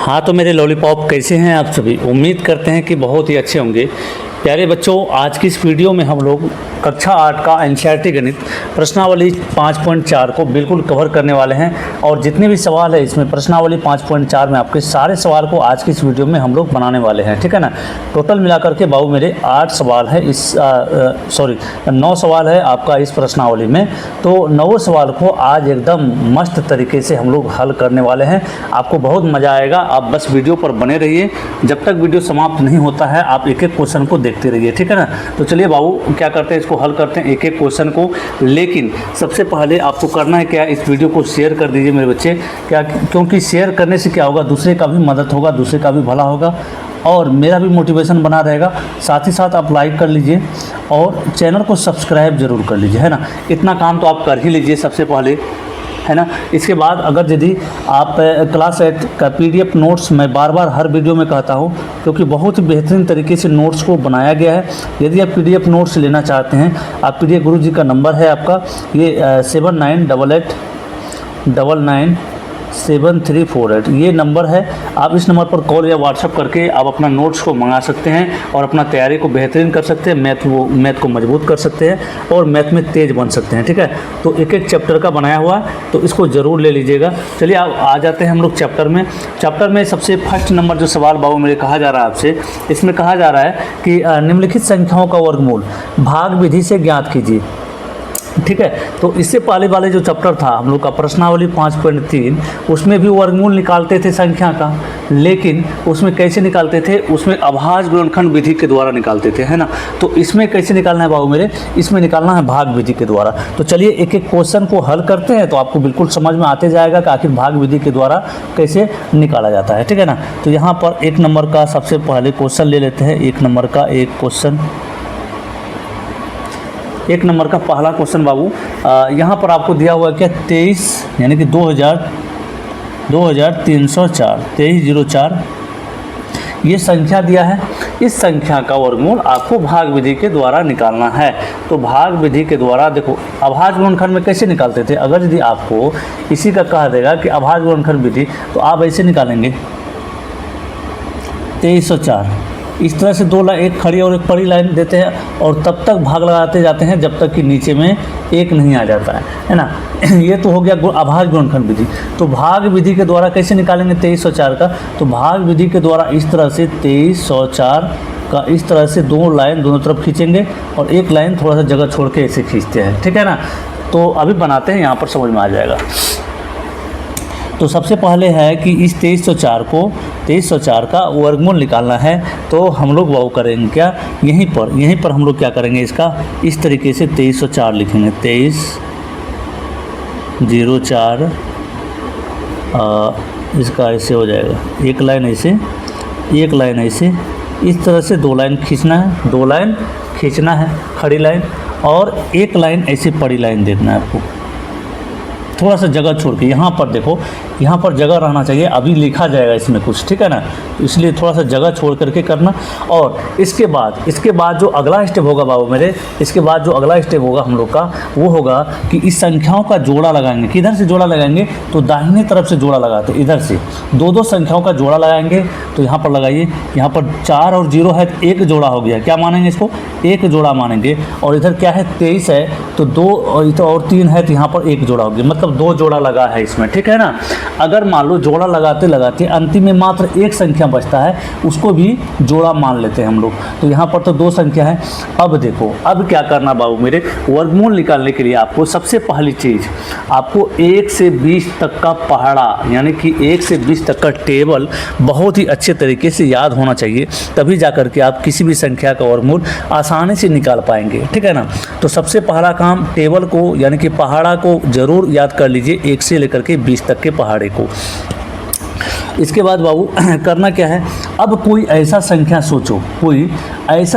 हाँ तो मेरे लॉलीपॉप कैसे हैं आप सभी। उम्मीद करते हैं कि बहुत ही अच्छे होंगे। प्यारे बच्चों, आज की इस वीडियो में हम लोग कक्षा 8 का एनसीईआरटी गणित प्रश्नावली 5.4 को बिल्कुल कवर करने वाले हैं। और जितने भी सवाल है इसमें प्रश्नावली 5.4 में आपके सारे सवाल को आज की इस वीडियो में हम लोग बनाने वाले हैं, ठीक है ना। टोटल मिलाकर के बाबू मेरे 8 सवाल है 9 सवाल है आपका इस प्रश्नावली में। तो 9 सवाल को आज एकदम मस्त तरीके से हम लोग हल करने वाले हैं। आपको बहुत मज़ा आएगा, आप बस वीडियो पर बने रहिए। जब तक वीडियो समाप्त नहीं होता है आप एक एक क्वेश्चन को देखते रहिए, ठीक है ना। तो चलिए बाबू क्या करते हैं, इसको हल करते हैं एक एक क्वेश्चन को। लेकिन सबसे पहले आपको करना है क्या, इस वीडियो को शेयर कर दीजिए मेरे बच्चे। क्या, क्योंकि शेयर करने से क्या होगा, दूसरे का भी मदद होगा, दूसरे का भी भला होगा और मेरा भी मोटिवेशन बना रहेगा। साथ ही साथ आप लाइक कर लीजिए और चैनल को सब्सक्राइब जरूर कर लीजिए, है ना। इतना काम तो आप कर ही लीजिए सबसे पहले, है ना। इसके बाद अगर यदि आप क्लास 8 का पीडीएफ नोट्स मैं बार बार हर वीडियो में कहता हूं, क्योंकि बहुत ही बेहतरीन तरीके से नोट्स को बनाया गया है। यदि आप पीडीएफ नोट्स लेना चाहते हैं, आप पीडीएफ गुरु जी का नंबर है आपका ये 7988997348 ये नंबर है। आप इस नंबर पर कॉल या व्हाट्सअप करके आप अपना नोट्स को मंगा सकते हैं और अपना तैयारी को बेहतरीन कर सकते हैं, मैथ को मजबूत कर सकते हैं और मैथ में तेज़ बन सकते हैं, ठीक है। तो एक एक चैप्टर का बनाया हुआ है, तो इसको ज़रूर ले लीजिएगा। चलिए आप आ जाते हैं हम लोग चैप्टर में सबसे फर्स्ट नंबर जो सवाल बाबू मेरे कहा जा रहा है आपसे, इसमें कहा जा रहा है कि निम्नलिखित संख्याओं का वर्गमूल भाग विधि से ज्ञात कीजिए, ठीक है। तो इससे पहले वाले जो चैप्टर था हम लोग का प्रश्नावली 5.3, उसमें भी वर्गमूल निकालते थे संख्या का, लेकिन उसमें कैसे निकालते थे, उसमें अभाज्य गुणनखंड विधि के द्वारा निकालते थे, है ना। तो इसमें कैसे निकालना है बाबू मेरे, इसमें निकालना है भाग विधि के द्वारा। तो चलिए एक एक क्वेश्चन को हल करते हैं, तो आपको बिल्कुल समझ में आते जाएगा कि आखिर भाग विधि के द्वारा कैसे निकाला जाता है, ठीक है ना। तो यहाँ पर 1 नंबर का सबसे पहले क्वेश्चन ले लेते हैं। 1 नंबर का एक क्वेश्चन, 1 नंबर का पहला क्वेश्चन बाबू यहाँ पर आपको दिया हुआ है क्या, 23 यानी कि 2304 2304 ये संख्या दिया है। इस संख्या का वर्गमूल आपको भाग विधि के द्वारा निकालना है। तो भाग विधि के द्वारा देखो अभाज्य गुणनखंड में कैसे निकालते थे, अगर यदि आपको इसी का कहा देगा कि अभाज्य गुणनखंड विधि, तो आप ऐसे निकालेंगे 2304। इस तरह से 2 लाइन, एक खड़ी और एक पड़ी लाइन देते हैं और तब तक भाग लगाते जाते हैं जब तक कि नीचे में 1 नहीं आ जाता है ना। ये तो हो गया अभाज्य गुणनखंड विधि। तो भाग विधि के द्वारा कैसे निकालेंगे 2304 का, तो भाग विधि के द्वारा इस तरह से 2304 का इस तरह से 2 लाइन दोनों तरफ खींचेंगे और एक लाइन थोड़ा सा जगह छोड़ के ऐसे खींचते हैं, ठीक है ना। तो अभी बनाते हैं, यहाँ पर समझ में आ जाएगा। तो सबसे पहले है कि इस 2304 का वर्गमूल निकालना है। तो हम लोग वो करेंगे क्या, यहीं पर हम लोग क्या करेंगे, इसका इस तरीके से 2304 लिखेंगे। 2304 इसका ऐसे हो जाएगा, एक लाइन ऐसे इस तरह से 2 लाइन खींचना है, 2 लाइन खींचना है खड़ी लाइन, और एक लाइन ऐसे पड़ी लाइन देखना है आपको, थोड़ा सा जगह छोड़ के। यहाँ पर देखो, यहाँ पर जगह रहना चाहिए, अभी लिखा जाएगा इसमें कुछ, ठीक है ना। इसलिए थोड़ा सा जगह छोड़ करके करना। और इसके बाद जो अगला स्टेप होगा बाबू मेरे, इसके बाद जो अगला स्टेप होगा हम लोग का, वो होगा कि इस संख्याओं का जोड़ा लगाएंगे। किधर से जोड़ा लगाएंगे, तो दाहिने तरफ से जोड़ा लगाते, इधर से 2 संख्याओं का जोड़ा लगाएंगे। तो यहाँ पर लगाइए, यहाँ पर 4 और 0 है, 1 जोड़ा हो गया, क्या मानेंगे इसको, 1 जोड़ा मानेंगे। और इधर क्या है 23 है, तो 2 और 3 है, तो यहाँ पर 1 जोड़ा हो गया, मतलब 2 जोड़ा लगा है इसमें, ठीक है ना। अगर मान लो जोड़ा लगाते अंतिम में मात्र 1 संख्या बचता है, उसको भी जोड़ा मान लेते हैं हम लोग। तो यहाँ पर तो 2 संख्या है। अब देखो, अब क्या करना बाबू मेरे, वर्गमूल निकालने के लिए आपको सबसे पहली चीज़, आपको 1 से 20 तक का पहाड़ा, यानी कि 1 से 20 तक का टेबल बहुत ही अच्छे तरीके से याद होना चाहिए, तभी जाकर के आप किसी भी संख्या का वर्गमूल आसानी से निकाल पाएंगे, ठीक है ना। तो सबसे पहला काम टेबल को, यानी कि पहाड़ा को जरूर याद कर लीजिए, 1 से लेकर के 20 तक के पहाड़े को। इसके बाद बाबू करना क्या है, अब कोई ऐसा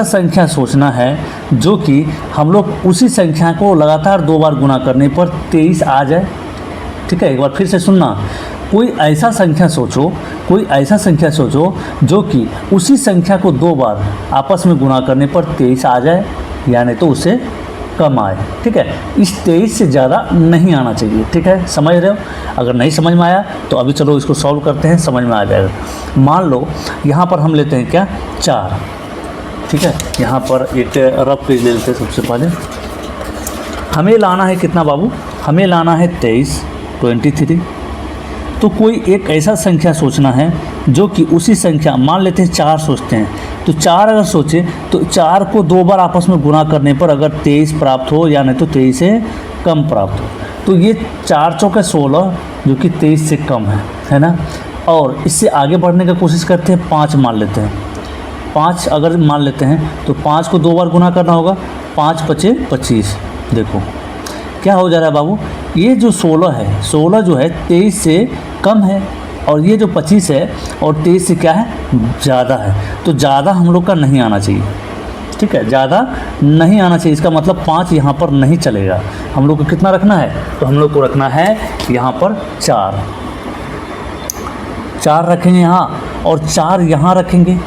संख्या सोचना है जो कि हम लोग उसी संख्या को लगातार 2 बार गुना करने पर 23 आ जाए, ठीक है। एक बार फिर से सुनना, कोई ऐसा संख्या सोचो जो कि उसी संख्या को 2 बार आपस में गुना करने पर 23 आ जाए, यानी तो उसे कम आए, ठीक है। इस 23 से ज़्यादा नहीं आना चाहिए, ठीक है, समझ रहे हो। अगर नहीं समझ में आया तो अभी चलो इसको सॉल्व करते हैं, समझ में आ जाएगा। मान लो यहाँ पर हम लेते हैं क्या 4, ठीक है। यहाँ पर एक रफ पेज ले लेते हैं। सबसे पहले हमें लाना है कितना बाबू, हमें लाना है 23। तो कोई एक ऐसा संख्या सोचना है जो कि उसी संख्या, मान लेते हैं 4 सोचते हैं, तो 4 अगर सोचे तो 4 को 2 बार आपस में गुना करने पर अगर 23 प्राप्त हो या नहीं तो 23 से कम प्राप्त हो, तो ये 4 चौके 16 जो कि 23 से कम है ना। और इससे आगे बढ़ने की कोशिश करते हैं, 5 मान लेते हैं। 5 अगर मान लेते हैं तो 5 को 2 बार गुना करना होगा, 5 पचे 25। देखो क्या हो जा रहा है बाबू, ये जो 16 है, 16 जो है 23 से कम है, और ये जो 25 है और 23 से क्या है, ज़्यादा है। तो ज़्यादा हम लोग का नहीं आना चाहिए, ठीक है, ज़्यादा नहीं आना चाहिए। इसका मतलब 5 यहाँ पर नहीं चलेगा। हम लोग को कितना रखना है, तो हम लोग को रखना है यहाँ पर 4 रखेंगे यहाँ, और 4 यहाँ रखेंगे,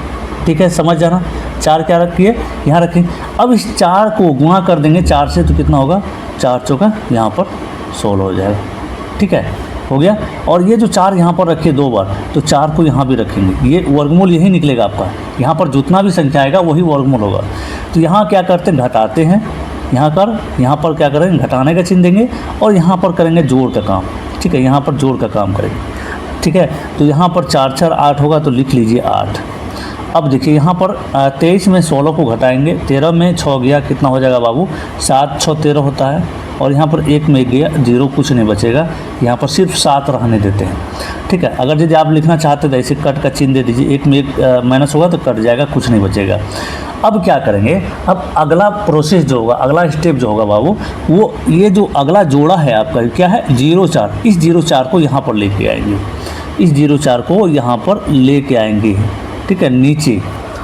ठीक है, समझ जाना। 4 क्या रखिए, यहाँ रखेंगे। अब इस 4 को गुणा कर देंगे 4 से, तो कितना होगा, 4 चौका यहाँ पर 16 हो जाएगा, ठीक है, हो गया। और ये जो 4 यहाँ पर रखिए 2 बार, तो 4 को यहाँ भी रखेंगे, ये वर्गमूल यही निकलेगा आपका। यहाँ पर जितना भी संख्या आएगा वही वर्गमूल होगा। तो यहाँ क्या करते हैं, घटाते हैं, यहाँ पर क्या करेंगे, घटाने का चिन्ह देंगे, और यहाँ पर करेंगे जोड़ का काम, ठीक है, यहाँ पर जोड़ का काम करेंगे, ठीक है। तो यहाँ पर 4 4 8 होगा, तो लिख लीजिए 8। अब देखिए यहाँ पर 23 में 16 को घटाएंगे, 13 में 6 गया, कितना हो जाएगा बाबू, 7 6 13 होता है। और यहाँ पर 1 में 1 गया, 0 कुछ नहीं बचेगा, यहाँ पर सिर्फ 7 रहने देते हैं, ठीक है। अगर यदि आप लिखना चाहते तो ऐसे कट का चिन्ह दे दीजिए, 1 में 1 माइनस होगा तो कट जाएगा, कुछ नहीं बचेगा। अब क्या करेंगे, अब अगला प्रोसेस जो होगा, अगला स्टेप जो होगा बाबू, वो ये जो अगला जोड़ा है आपका क्या है, 0 4, इस 0 4 को यहाँ पर लेके आएंगे, इस 0 4 को यहाँ पर लेके आएंगे, ठीक है,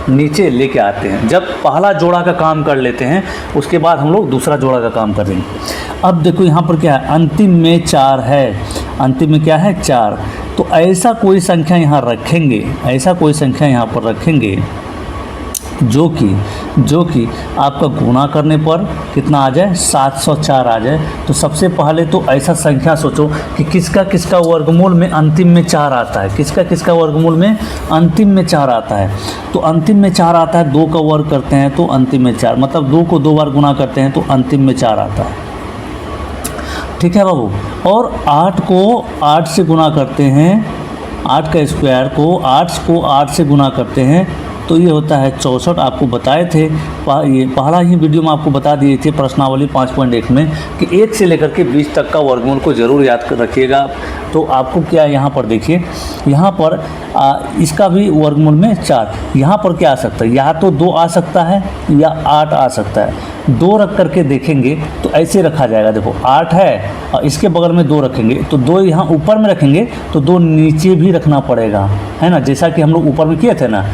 नीचे लेके आते हैं। जब पहला जोड़ा का काम कर लेते हैं उसके बाद हम लोग दूसरा जोड़ा का काम करेंगे। अब देखो यहाँ पर क्या है, अंतिम में 4 है, अंतिम में क्या है 4। तो ऐसा कोई संख्या यहाँ रखेंगे, ऐसा कोई संख्या यहाँ पर रखेंगे जो कि आपका गुणा करने पर कितना आ जाए, 704 आ जाए। तो सबसे पहले तो ऐसा संख्या सोचो कि किसका वर्गमूल में अंतिम में 4 आता है, किसका वर्गमूल में अंतिम में 4 आता है। तो अंतिम में 4 आता है, 2 का वर्ग करते हैं तो अंतिम में 4, मतलब 2 को 2 बार गुना करते हैं तो अंतिम में 4 आता है, ठीक है बाबू। और 8 को 8 से गुना करते हैं, 8 का स्क्वायर को 8 से गुना करते हैं तो ये होता है 64। आपको बताए थे, ये पहला ही वीडियो में आपको बता दिए थे प्रश्नावली 5.1 में कि 1 से लेकर के 20 तक का वर्गमूल को ज़रूर याद रखिएगा। तो आपको क्या यहाँ पर देखिए, यहाँ पर इसका भी वर्गमूल में 4, यहाँ पर क्या आ सकता है, या तो 2 आ सकता है या 8 आ सकता है। 2 रख करके देखेंगे तो ऐसे रखा जाएगा, देखो 8 है और इसके बगल में 2 रखेंगे, तो 2 यहाँ ऊपर में रखेंगे तो 2 नीचे भी रखना पड़ेगा, है ना, जैसा कि हम लोग ऊपर में किए थे ना,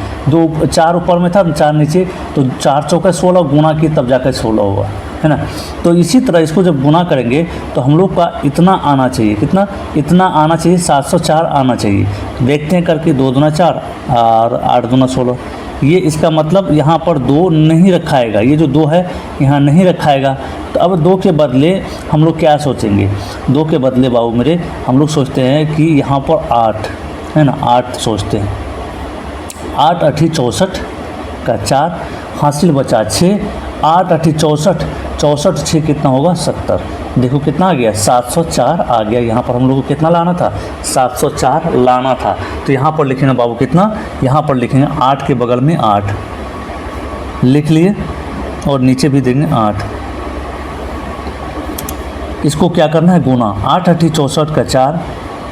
4 ऊपर में था 4 नीचे, तो 4 चौका 16 गुना किए तब जाकर 16 हुआ, है ना। तो इसी तरह इसको जब गुना करेंगे तो हम लोग का इतना आना चाहिए, कितना, इतना आना चाहिए, 704 आना चाहिए। देखते हैं करके, 2 दूना 4 और 8 दूना 16। ये इसका मतलब यहाँ पर 2 नहीं रखाएगा, ये जो 2 है यहाँ नहीं रखाएगा। तो अब 2 के बदले हम लोग क्या सोचेंगे, 2 के बदले बाबू मेरे हम लोग सोचते हैं कि यहाँ पर 8 है ना, 8 सोचते हैं। 8 8 64 का 4, हासिल बचा 6, 8 8 64, 64 6 कितना होगा 70। देखो कितना आ गया, 704 आ गया। यहाँ पर हम लोग को कितना लाना था, 704 लाना था। तो यहाँ पर लिखेंगे बाबू कितना, यहाँ पर लिखेंगे 8 के बगल में 8 लिख लिए, और नीचे भी देंगे 8। इसको क्या करना है, गुना। 8 8 64 का 4,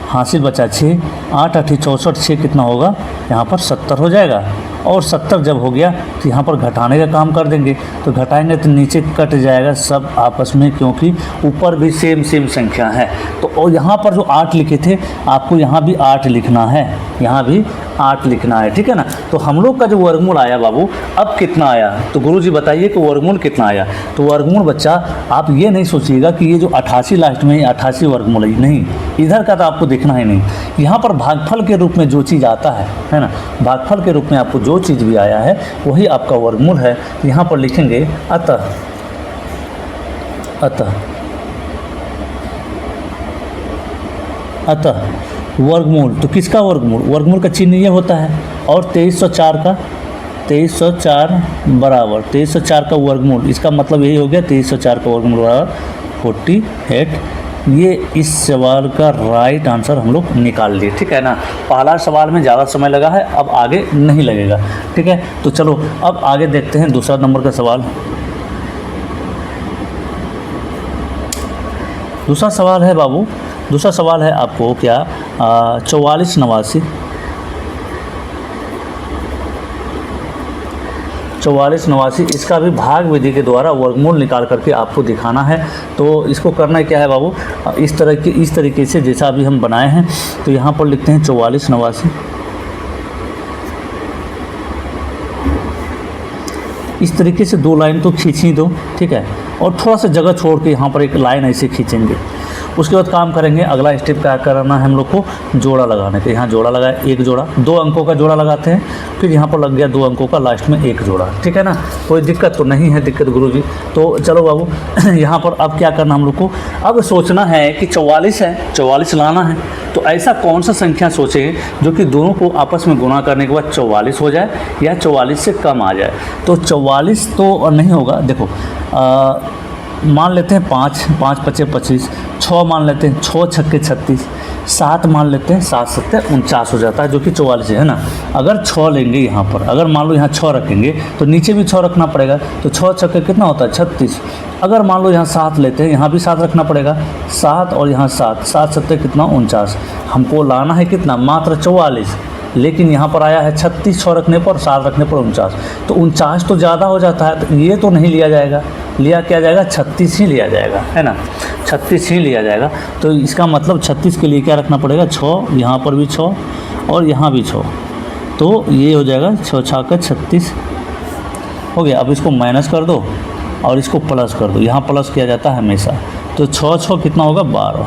हासिल बचा 6, 8 8 64 6 कितना होगा, यहाँ पर 70 हो जाएगा। और 70 जब हो गया तो यहाँ पर घटाने का काम कर देंगे, तो घटाएंगे तो नीचे कट जाएगा सब आपस में, क्योंकि ऊपर भी सेम संख्या है। तो और यहाँ पर जो 8 लिखे थे आपको यहाँ भी 8 लिखना है, यहाँ भी 8 लिखना है, ठीक है ना। तो हम लोग का जो वर्गमूल आया बाबू, अब कितना आया, तो गुरुजी बताइए कि वर्गमूल कितना आया। तो वर्गमूल बच्चा आप ये नहीं सोचिएगा कि ये जो 88 लास्ट में 88 वर्गमूल है, नहीं, इधर का तो आपको देखना ही नहीं। यहाँ पर भागफल के रूप में जो चीज़ आता है ना, भागफल के रूप में आपको जो चीज़ भी आया है वही आपका वर्गमूल है। यहाँ पर लिखेंगे अतः अतः अतः वर्गमूल, तो किसका वर्गमूल, वर्गमूल का चिन्ह ये होता है, और 2304 का 2304 बराबर 2304 का वर्गमूल, इसका मतलब यही हो गया 2304 का वर्गमूल बराबर 48। ये इस सवाल का राइट आंसर हम लोग निकाल लिए, ठीक है ना। पहला सवाल में ज़्यादा समय लगा है, अब आगे नहीं लगेगा, ठीक है। तो चलो अब आगे देखते हैं दूसरा नंबर का सवाल। दूसरा सवाल है बाबू, दूसरा सवाल है आपको क्या 4489 4489, इसका भी भाग विधि के द्वारा वर्गमूल निकाल करके आपको दिखाना है। तो इसको करना क्या है बाबू, इस तरीके से जैसा अभी हम बनाए हैं, तो यहाँ पर लिखते हैं 4489। इस तरीके से 2 लाइन तो खींच ही दो, ठीक है, और थोड़ा सा जगह छोड़ के यहाँ पर एक लाइन ऐसे खींचेंगे। उसके बाद काम करेंगे, अगला स्टेप क्या करना है हम लोग को, जोड़ा लगाने का। यहाँ जोड़ा लगाए, एक जोड़ा, 2 अंकों का जोड़ा लगाते हैं, फिर यहाँ पर लग गया 2 अंकों का, लास्ट में एक जोड़ा, ठीक है ना। कोई दिक्कत तो नहीं है, दिक्कत गुरुजी। तो चलो बाबू यहाँ पर अब क्या करना हम लोग को, अब सोचना है कि 44 है, 44 लाना है, तो ऐसा कौन सा संख्या सोचें जो कि दोनों को आपस में गुणा करने के बाद 44 हो जाए या 44 से कम आ जाए। तो 44 तो नहीं होगा, देखो मान लेते हैं 5 5 पचे 25, 6 मान लेते हैं, 6 छक्के 36, 7 मान लेते हैं, 7 सत्ते 49 हो जाता है, जो कि 44 है ना। अगर 6 लेंगे यहाँ पर, अगर मान लो यहाँ 6 रखेंगे तो नीचे भी 6 रखना पड़ेगा, तो 6 छक्के कितना होता है 36। अगर मान लो यहाँ 7 लेते हैं, यहाँ भी 7 रखना पड़ेगा, 7 और यहाँ 7, 7 सत्ते कितना 49। हमको लाना है कितना, मात्र 44, लेकिन यहाँ पर आया है 36 6 रखने पर, 7 रखने पर 49, तो 49 तो ज़्यादा हो जाता है, तो ये तो नहीं लिया जाएगा, लिया क्या जाएगा 36 ही लिया जाएगा, है ना, 36 ही लिया जाएगा। तो इसका मतलब 36 के लिए क्या रखना पड़ेगा, 6, यहाँ पर भी 6 और यहाँ भी 6, तो ये हो जाएगा 6 6 36 हो गया। अब इसको माइनस कर दो और इसको प्लस कर दो, यहाँ प्लस किया जाता है हमेशा, तो 6 6 कितना होगा 12।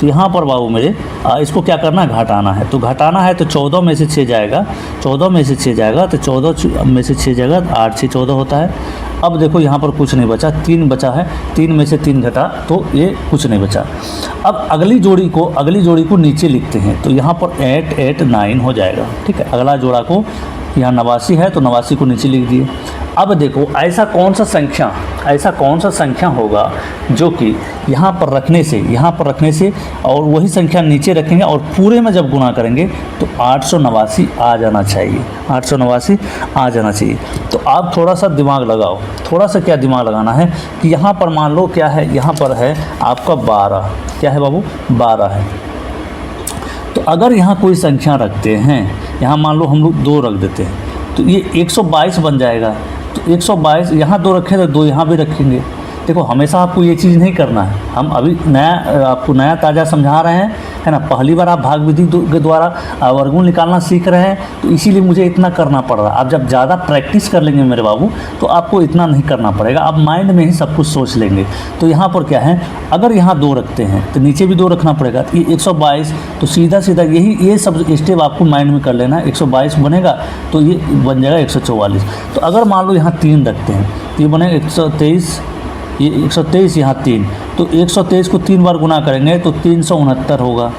तो यहाँ पर बाबू मेरे इसको क्या करना है, घटाना है। तो घटाना है तो 14 में से 6 जाएगा, 14 में से 6 जाएगा, तो 14 में से 6 जाएगा, 8 6 14 होता है। अब देखो यहाँ पर कुछ नहीं बचा, 3 बचा है, 3 में से 3 घटा तो ये कुछ नहीं बचा। अब अगली जोड़ी को नीचे लिखते हैं, तो यहाँ पर 8 8 9 हो जाएगा, ठीक है। अगला जोड़ा को यहाँ 89 है, तो 89 को नीचे लिख दिए। अब देखो ऐसा कौन सा संख्या होगा जो कि यहाँ पर रखने से और वही संख्या नीचे रखेंगे और पूरे में जब गुणा करेंगे तो 889 आ जाना चाहिए, 889 आ जाना चाहिए। तो आप थोड़ा सा दिमाग लगाओ, थोड़ा सा क्या दिमाग लगाना है कि यहाँ पर मान लो क्या है, यहाँ पर है आपका 12, क्या है बाबू 12 है। तो अगर यहाँ कोई संख्या रखते हैं, यहाँ मान लो हम लोग 2 रख देते हैं, तो ये 122 बन जाएगा। तो 122 यहाँ 2 रखें तो 2 यहाँ भी रखेंगे। देखो हमेशा आपको ये चीज़ नहीं करना है, हम अभी आपको नया ताज़ा समझा रहे हैं, है ना। पहली बार आप भाग विधि के द्वारा वर्गमूल निकालना सीख रहे हैं, तो इसीलिए मुझे इतना करना पड़ रहा है। आप जब ज़्यादा प्रैक्टिस कर लेंगे मेरे बाबू, तो आपको इतना नहीं करना पड़ेगा, आप माइंड में ही सब कुछ सोच लेंगे। तो यहाँ पर क्या है, अगर यहाँ 2 रखते हैं तो नीचे भी 2 रखना पड़ेगा, तो ये 122, तो सीधा ये सब स्टेप आपको माइंड में कर लेना है। 122 बनेगा तो ये बन जाएगा 144। तो अगर मान लो यहाँ 3 रखते हैं तो ये बनेगा 123, ये 123 यहाँ 3, तो 123 को 3 बार गुना करेंगे तो 369 होगा।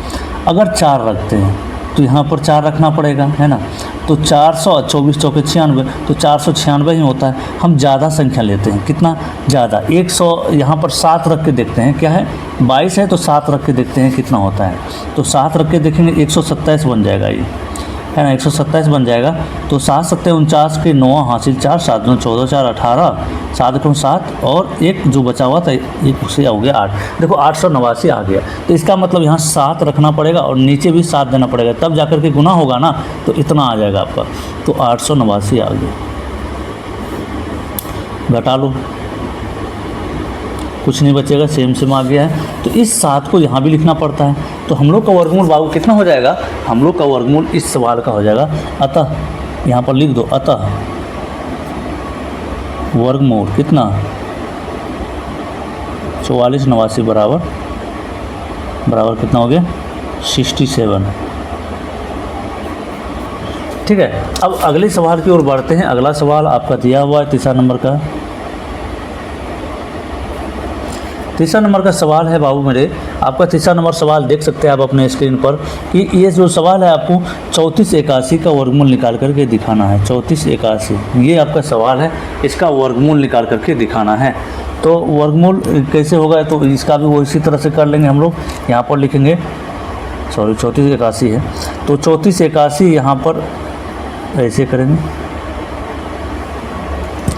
अगर 4 रखते हैं तो यहाँ पर 4 रखना पड़ेगा, है ना। तो 424 चौके 96, तो 496 ही होता है। हम ज़्यादा संख्या लेते हैं, कितना ज़्यादा, 100, यहाँ पर 7 रख के देखते हैं, क्या है 22 है तो 7 रख के देखते हैं कितना होता है। तो 7 रख के देखेंगे 127 बन जाएगा, ये है ना 127 बन जाएगा। तो 7 7 49 के 9 हासिल 4, 7 9 14 4 18, 7 1 7 और एक जो बचा हुआ था एक उससे हो गया 8। देखो 889 आ गया। तो इसका मतलब यहाँ 7 रखना पड़ेगा और नीचे भी 7 देना पड़ेगा, तब जाकर के गुना होगा ना, तो इतना आ जाएगा आपका। तो 889 आ गया, घटा लो कुछ नहीं बचेगा, सेम आ गया है। तो इस 7 को यहाँ भी लिखना पड़ता है। तो हम लोग का वर्गमूल बाबू कितना हो जाएगा, हम लोग का वर्गमूल इस सवाल का हो जाएगा, अतः यहाँ पर लिख दो, अतः वर्गमूल कितना 4489 बराबर कितना हो गया 67। ठीक है, अब अगले सवाल की ओर बढ़ते हैं। अगला सवाल आपका दिया हुआ है 3 नंबर का। तीसरा नंबर का सवाल है बाबू मेरे, आपका तीसरा नंबर सवाल देख सकते हैं आप अपने स्क्रीन पर कि ये जो सवाल है आपको 3481 का वर्गमूल निकाल करके दिखाना है। 3481 ये आपका सवाल है, इसका वर्गमूल निकाल करके दिखाना है। तो वर्गमूल कैसे होगा, तो इसका भी वो इसी तरह से कर लेंगे हम लोग। यहाँ पर लिखेंगे, सॉरी 3481 है, तो 3481 यहाँ पर ऐसे करेंगे,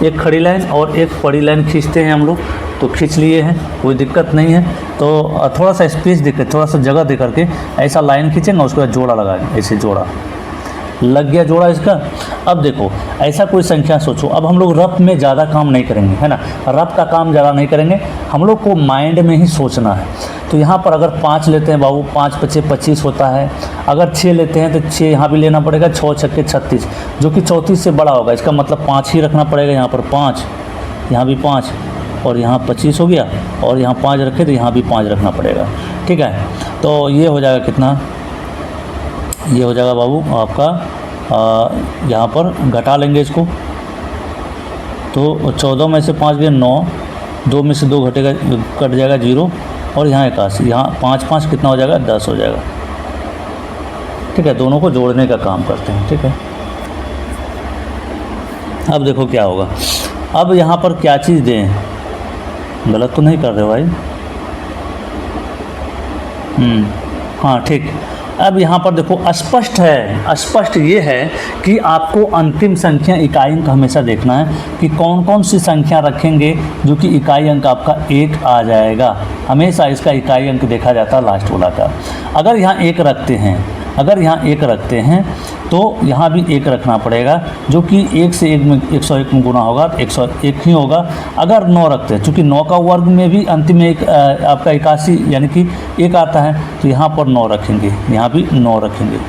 एक खड़ी लाइन और एक पड़ी लाइन खींचते हैं हम लोग। तो खींच लिए हैं, कोई दिक्कत नहीं है। तो थोड़ा सा स्पेस देकर, थोड़ा सा जगह दे करके ऐसा लाइन खींचेंगे, उसके बाद जोड़ा लगाएंगे, ऐसे जोड़ा लग गया, जोड़ा इसका। अब देखो ऐसा कोई संख्या सोचो, अब हम लोग रफ में ज़्यादा काम नहीं करेंगे, है ना, रफ का काम ज़्यादा नहीं करेंगे, हम लोग को माइंड में ही सोचना है। तो यहाँ पर अगर 5 लेते हैं बाबू, 5 × 5 = 25 होता है। अगर 6 लेते हैं तो 6 यहाँ भी लेना पड़ेगा, 6 × 6 = 36, जो कि 34 से बड़ा होगा। इसका मतलब 5 ही रखना पड़ेगा, यहाँ पर 5, यहाँ भी 5, और यहाँ 25 हो गया, और यहाँ 5 रखे तो यहाँ भी 5 रखना पड़ेगा, ठीक है। तो ये हो जाएगा कितना, ये हो जाएगा बाबू आपका यहाँ पर घटा लेंगे इसको, तो 14 में से 5 गए 9, 2 में से 2 घटेगा, कट जाएगा 0, और यहाँ 81, यहाँ 5 × 5 कितना हो जाएगा, 10 हो जाएगा, ठीक है। दोनों को जोड़ने का काम करते हैं, ठीक है। अब देखो क्या होगा, अब यहाँ पर क्या चीज़ दें, गलत तो नहीं कर रहे भाई, हाँ ठीक। अब यहाँ पर देखो स्पष्ट है, स्पष्ट ये है कि आपको अंतिम संख्या इकाई अंक हमेशा देखना है कि कौन कौन सी संख्या रखेंगे जो कि इकाई अंक आपका 1 आ जाएगा। हमेशा इसका इकाई अंक देखा जाता है लास्ट वाला का। अगर यहाँ 1 रखते हैं, अगर यहाँ 1 रखते हैं तो यहाँ भी 1 रखना पड़ेगा, जो कि 1 से 1 में 101 में गुना होगा तो 101 ही होगा। अगर 9 रखते हैं, चूँकि 9 का वर्ग में भी अंतिम में एक आपका 81 यानी कि 1 आता है, तो यहाँ पर 9 रखेंगे, यहाँ भी 9 रखेंगे,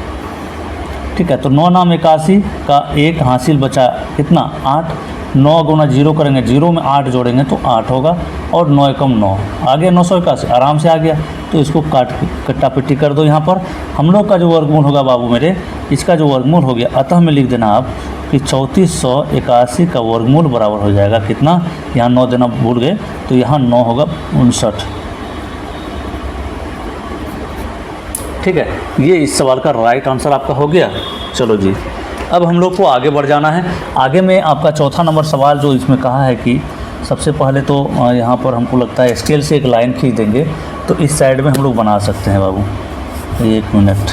ठीक है। तो 9 नाम 81 का 1 हासिल बचा कितना, 8। 9 गुना 0 करेंगे, 0 में 8 जोड़ेंगे तो 8 होगा, और 9 × 9 आ गया, 981 आराम से आ गया। तो इसको कट्टा पिट्टी कर दो। यहाँ पर हम लोग का जो वर्गमूल होगा बाबू मेरे, इसका जो वर्गमूल हो गया, अतः में लिख देना आप कि 3481 का वर्गमूल बराबर हो जाएगा कितना, यहाँ 9 देना भूल गए, तो यहाँ 9 होगा 59, ठीक है। ये इस सवाल का राइट आंसर आपका हो गया। चलो जी, अब हम लोग को आगे बढ़ जाना है। आगे में आपका चौथा नंबर सवाल जो इसमें कहा है कि सबसे पहले तो यहाँ पर हमको लगता है स्केल से एक लाइन खींच देंगे, तो इस साइड में हम लोग बना सकते हैं बाबू। 1 मिनट,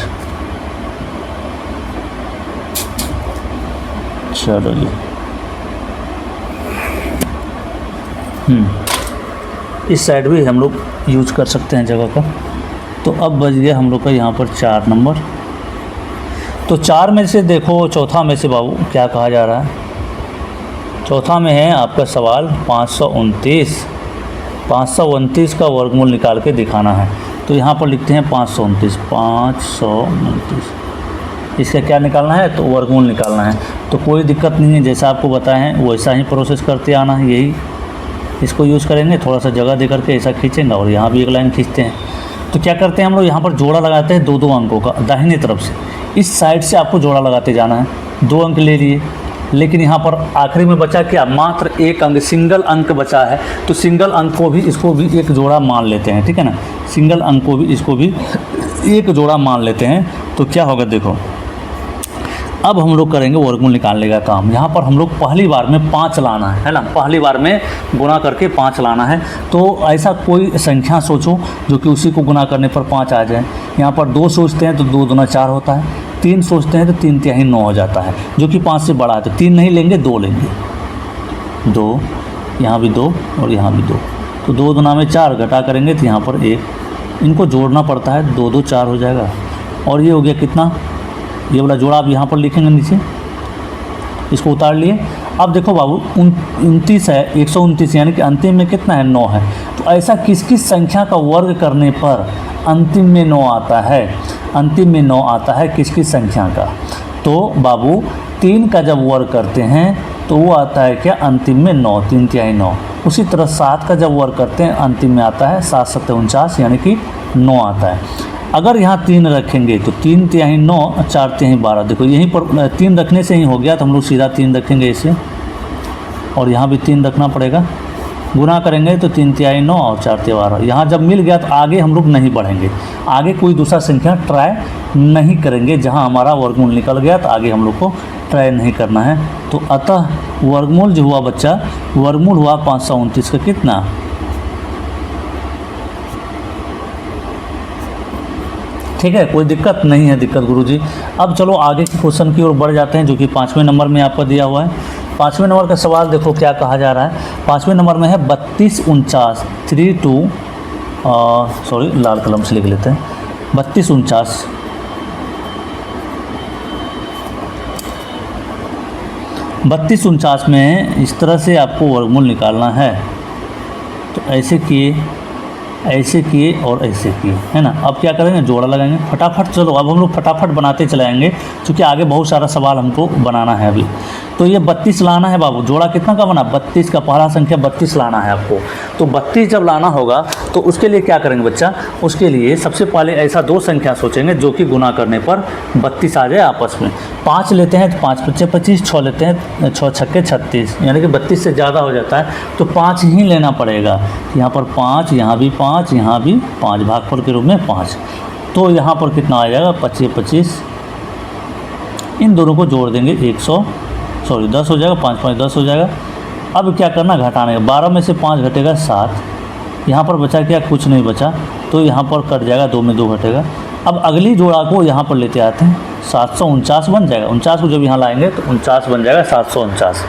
चलो जी, इस साइड भी हम लोग यूज कर सकते हैं जगह का। तो अब बच गया हम लोग का यहाँ पर 4 नंबर। तो 4 में से देखो, चौथा में से बाबू क्या कहा जा रहा है, चौथा में है आपका सवाल 529। 529 का वर्गमूल निकाल के दिखाना है। तो यहाँ पर लिखते हैं 529, 529, इसका क्या निकालना है, तो वर्गमूल निकालना है। तो कोई दिक्कत नहीं है, जैसा आपको बताए हैं वैसा ही प्रोसेस करते आना है, यही इसको यूज़ करेंगे। थोड़ा सा जगह दे करके ऐसा खींचेंगे, और यहाँ भी एक लाइन खींचते हैं। तो क्या करते हैं हम लोग, यहाँ पर जोड़ा लगाते हैं 2-2 अंकों का दाहिनी तरफ से, इस साइड से आपको जोड़ा लगाते जाना है। 2 अंक ले लिए, लेकिन यहाँ पर आखिरी में बचा क्या, मात्र 1 अंक, सिंगल अंक बचा है। तो सिंगल अंक को भी, इसको भी एक जोड़ा मान लेते हैं, ठीक है ना। सिंगल अंक को भी, इसको भी एक जोड़ा मान लेते हैं। तो क्या होगा देखो, अब हम लोग करेंगे वर्गमूल निकालने का काम। यहाँ पर हम लोग पहली बार में 5 लाना है ना, पहली बार में गुना करके 5 लाना है। तो ऐसा कोई संख्या सोचो जो कि उसी को गुना करने पर 5 आ जाए। यहाँ पर 2 सोचते हैं तो 2 दूना 4 होता है, 3 सोचते हैं तो 3 तिहाई 9 हो जाता है, जो कि 5 से बड़ा है। तो 3 नहीं लेंगे, 2 लेंगे, 2, यहाँ भी 2 और यहाँ भी 2। तो 2 दूना में 4, घटा करेंगे तो यहाँ पर 1, इनको जोड़ना पड़ता है, 2 2 4 हो जाएगा। और ये हो गया कितना, ये वाला जोड़ा आप यहाँ पर लिखेंगे नीचे, इसको उतार लिए। अब देखो बाबू 29 है, 129 यानी कि अंतिम में कितना है, 9 है। तो ऐसा किस किस संख्या का वर्ग करने पर अंतिम में 9 आता है, अंतिम में 9 आता है किस किस संख्या का। तो बाबू 3 का जब वर्ग करते हैं तो वो आता है क्या, अंतिम में 9, 3 तिहाई 9। उसी तरह 7 का जब वर्ग करते हैं अंतिम में आता है 7 7 49 यानी कि 9 आता है। अगर यहाँ 3 रखेंगे तो 3 तिहाई 9, 4 तिहाई 12। देखो यहीं पर 3 रखने से ही हो गया, तो हम लोग सीधा 3 रखेंगे इसे, और यहाँ भी 3 रखना पड़ेगा। गुना करेंगे तो 3 तिहाई 9 और 4 तिहाई 12। यहाँ जब मिल गया तो आगे हम लोग नहीं बढ़ेंगे, आगे कोई दूसरा संख्या ट्राई नहीं करेंगे। जहाँ हमारा वर्गमूल निकल गया तो आगे हम लोग को ट्राई नहीं करना है। तो अतः वर्गमूल जो हुआ बच्चा, वर्गमूल हुआ 529 का कितना, ठीक है, कोई दिक्कत नहीं है दिक्कत गुरुजी। अब चलो आगे के क्वेश्चन की ओर बढ़ जाते हैं, जो कि 5वें नंबर में आपको दिया हुआ है। 5वें नंबर का सवाल देखो क्या कहा जा रहा है। 5वें नंबर में है 3249 32 सॉरी लाल कलम से लिख लेते हैं। 3249 3249 में इस तरह से आपको वर्गमूल निकालना है। तो ऐसे किए, ऐसे किए और ऐसे किए, है ना। अब क्या करेंगे, जोड़ा लगाएंगे फटाफट। चलो अब हम लोग फटाफट बनाते चले आएंगे, क्योंकि आगे बहुत सारा सवाल हमको बनाना है अभी। तो ये 32 लाना है बाबू। जोड़ा कितना का बना, 32 का, पहला संख्या 32 लाना है आपको। तो 32 जब लाना होगा तो उसके लिए क्या करेंगे बच्चा, उसके लिए सबसे पहले ऐसा दो संख्या सोचेंगे जो कि गुना करने पर 32 आ जाए आपस में। 5 लेते हैं तो 5 पच्चे 25, 6 लेते हैं 6 छक्के 36, यानी कि 32 से ज़्यादा हो जाता है तो 5 ही लेना पड़ेगा। यहाँ पर 5, यहाँ भी 5, यहाँ भी 5, भागफल के रूप में 5। तो यहाँ पर कितना आ जाएगा, 25 25, इन दोनों को जोड़ देंगे 10 हो जाएगा, 5 5 10 हो जाएगा। अब क्या करना, घटाने का, 12 में से 5 घटेगा 7, यहाँ पर बचा क्या, कुछ नहीं बचा, तो यहाँ पर कट जाएगा, 2 में 2 घटेगा। अब अगली जोड़ा को यहाँ पर लेते आते हैं, 749 बन जाएगा। 49 को जब यहाँ लाएंगे तो 49 बन जाएगा 749।